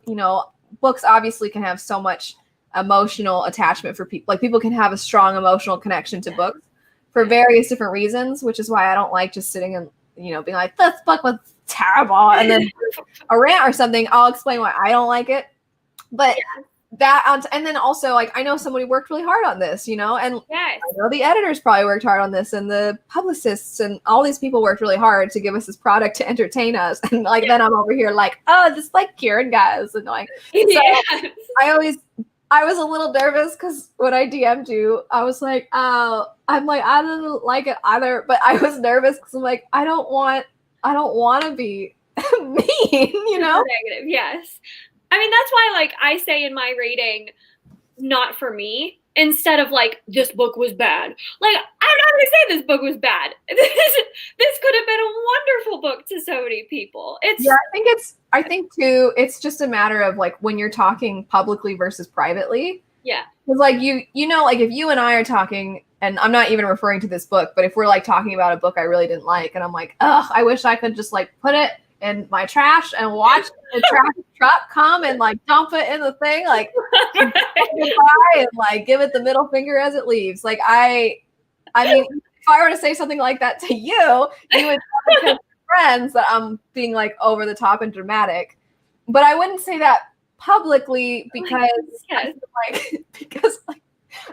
books obviously can have so much emotional attachment for people. Like people can have a strong emotional connection to books for various different reasons, which is why I don't like just sitting and being like, this book was terrible, and then a rant or something. I'll explain why I don't like it, but. And then also like I know somebody worked really hard on this, and I know the editors probably worked hard on this, and the publicists and all these people worked really hard to give us this product to entertain us. And like then I'm over here like, oh, this like Kieran guys, and like so I was a little nervous because when I DM'd you, I was like, oh, I'm like I didn't like it either, but I was nervous because I'm like I don't want to be mean, Negative, yes. I mean, that's why, like, I say in my rating, not for me, instead of, like, this book was bad. Like, I'm not going to say this book was bad. This could have been a wonderful book to so many people. I think, too, it's just a matter of, like, when you're talking publicly versus privately. Yeah. Because, like, like, if you and I are talking, and I'm not even referring to this book, but if we're, like, talking about a book I really didn't like, and I'm like, ugh, I wish I could just, like, put it in my trash and watch the trash truck come and like dump it in the thing, like goodbye, and like give it the middle finger as it leaves. Like I mean, if I were to say something like that to you, you would tell friends that I'm being like over the top and dramatic. But I wouldn't say that publicly because because like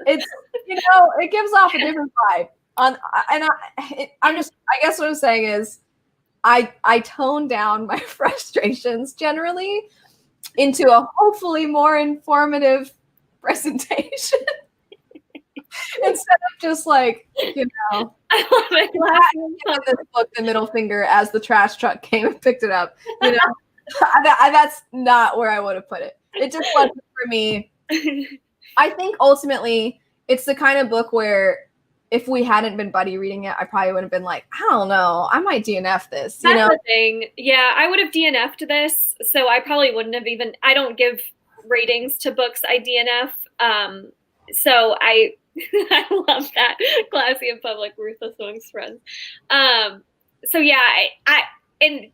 it's it gives off a different vibe. I guess what I'm saying is I tone down my frustrations generally into a hopefully more informative presentation instead of just like, you know, I love it. giving this book the middle finger as the trash truck came and picked it up. You know, that's not where I would have put it. It just wasn't for me. I think ultimately it's the kind of book where if we hadn't been buddy reading it, I probably would have been like, I don't know, I might DNF this. You know, the thing. Yeah, I would have DNF'd this, so I probably wouldn't have even. I don't give ratings to books I DNF. So I love that. Classy in public, ruthless amongst friends. So yeah, I and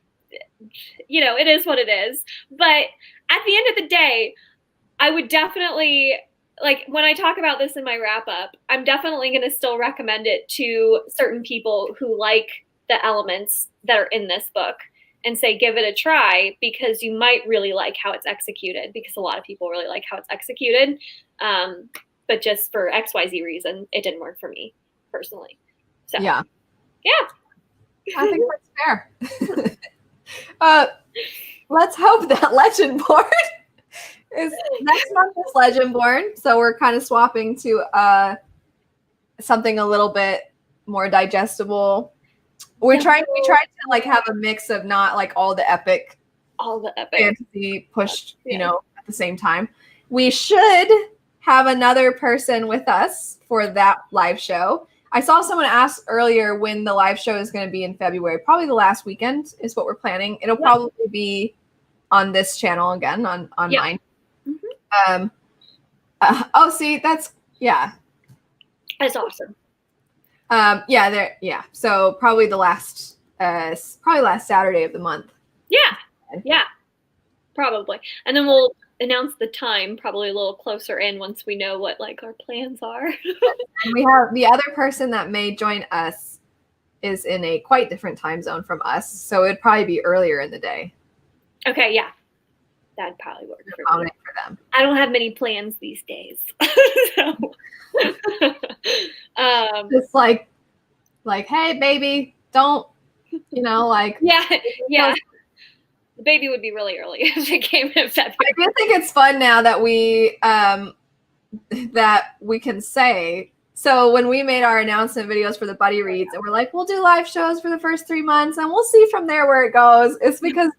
you know, it is what it is. But at the end of the day, I would definitely, like, when I talk about this in my wrap up, I'm definitely going to still recommend it to certain people who like the elements that are in this book and say, give it a try, because you might really like how it's executed, because a lot of people really like how it's executed. But just for XYZ reason, it didn't work for me personally. So yeah. Yeah. I think that's fair. Let's hope that Legendborn is next month is Legendborn, so we're kind of swapping to something a little bit more digestible. We tried to like have a mix of not like all the epic fantasy pushed, you know, at the same time. We should have another person with us for that live show. I saw someone ask earlier when the live show is going to be in February. Probably the last weekend is what we're planning. It'll probably be on this channel again, on mine. Mm-hmm. See, that's awesome. So probably the last Saturday of the month. Yeah, probably. And then we'll announce the time probably a little closer in once we know what like our plans are. And we have the other person that may join us is in a quite different time zone from us, so it'd probably be earlier in the day. Okay, yeah. That'd probably work for them. I don't have many plans these days. So just like, hey baby, don't, you know, like yeah. The baby would be really early if it came in February. I do think it's fun now that we can say. So when we made our announcement videos for the buddy reads, and we're like, we'll do live shows for the first 3 months, and we'll see from there where it goes. It's because,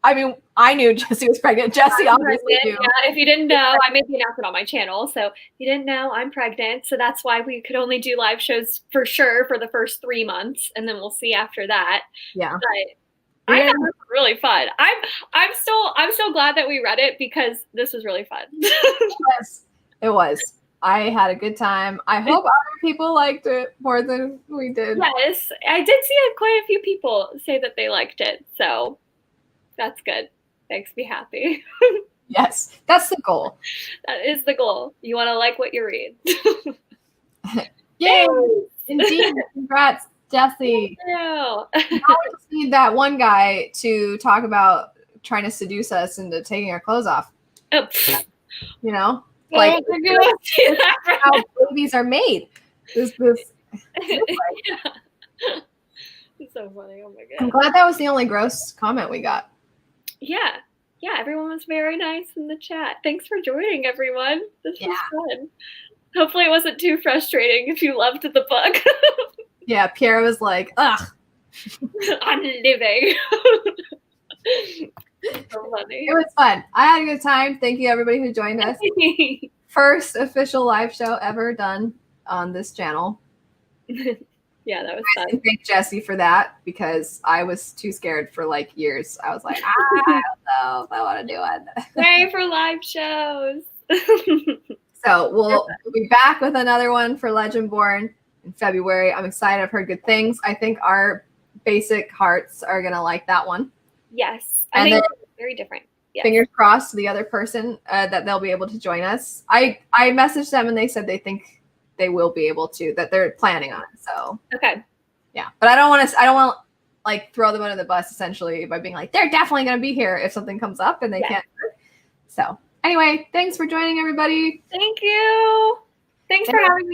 I mean, I knew Jessie was pregnant. Jessie obviously knew. Yeah, if you didn't know, I made the announcement on my channel. So if you didn't know, I'm pregnant. So that's why we could only do live shows for sure for the first 3 months, and then we'll see after that. Yeah. But I thought it was really fun. I'm still glad that we read it, because this was really fun. Yes, it was. I had a good time. I hope other people liked it more than we did. Yes, I did see quite a few people say that they liked it. So that's good. Makes me happy. Yes, that's the goal. That is the goal. You want to like what you read. Yay! Indeed. Congrats, Jessie. Thank you. Now we just need that one guy to talk about trying to seduce us into taking our clothes off. Oh. You know? Like how babies are made. This Yeah. It's so funny. Oh my god. I'm glad that was the only gross comment we got. Yeah. Yeah, everyone was very nice in the chat. Thanks for joining, everyone. This was fun. Hopefully it wasn't too frustrating if you loved the book. Yeah, Pierre was like, ugh. I'm living. So funny. It was fun. I had a good time. Thank you, everybody who joined us. First official live show ever done on this channel. Yeah, that was fun. Thank Jessie for that, because I was too scared for like years. I was like, I don't know if I want to do it. Pray for live shows. So we'll be back with another one for Legendborn in February. I'm excited. I've heard good things. I think our basic hearts are going to like that one. Yes. I think it's very different. Yes. Fingers crossed to the other person that they'll be able to join us. I messaged them and they said they think they will be able to, that they're planning on it. So okay. Yeah. But I don't want to like throw them under the bus essentially by being like, they're definitely going to be here if something comes up and they can't. So anyway, thanks for joining, everybody. Thank you. Thanks for having me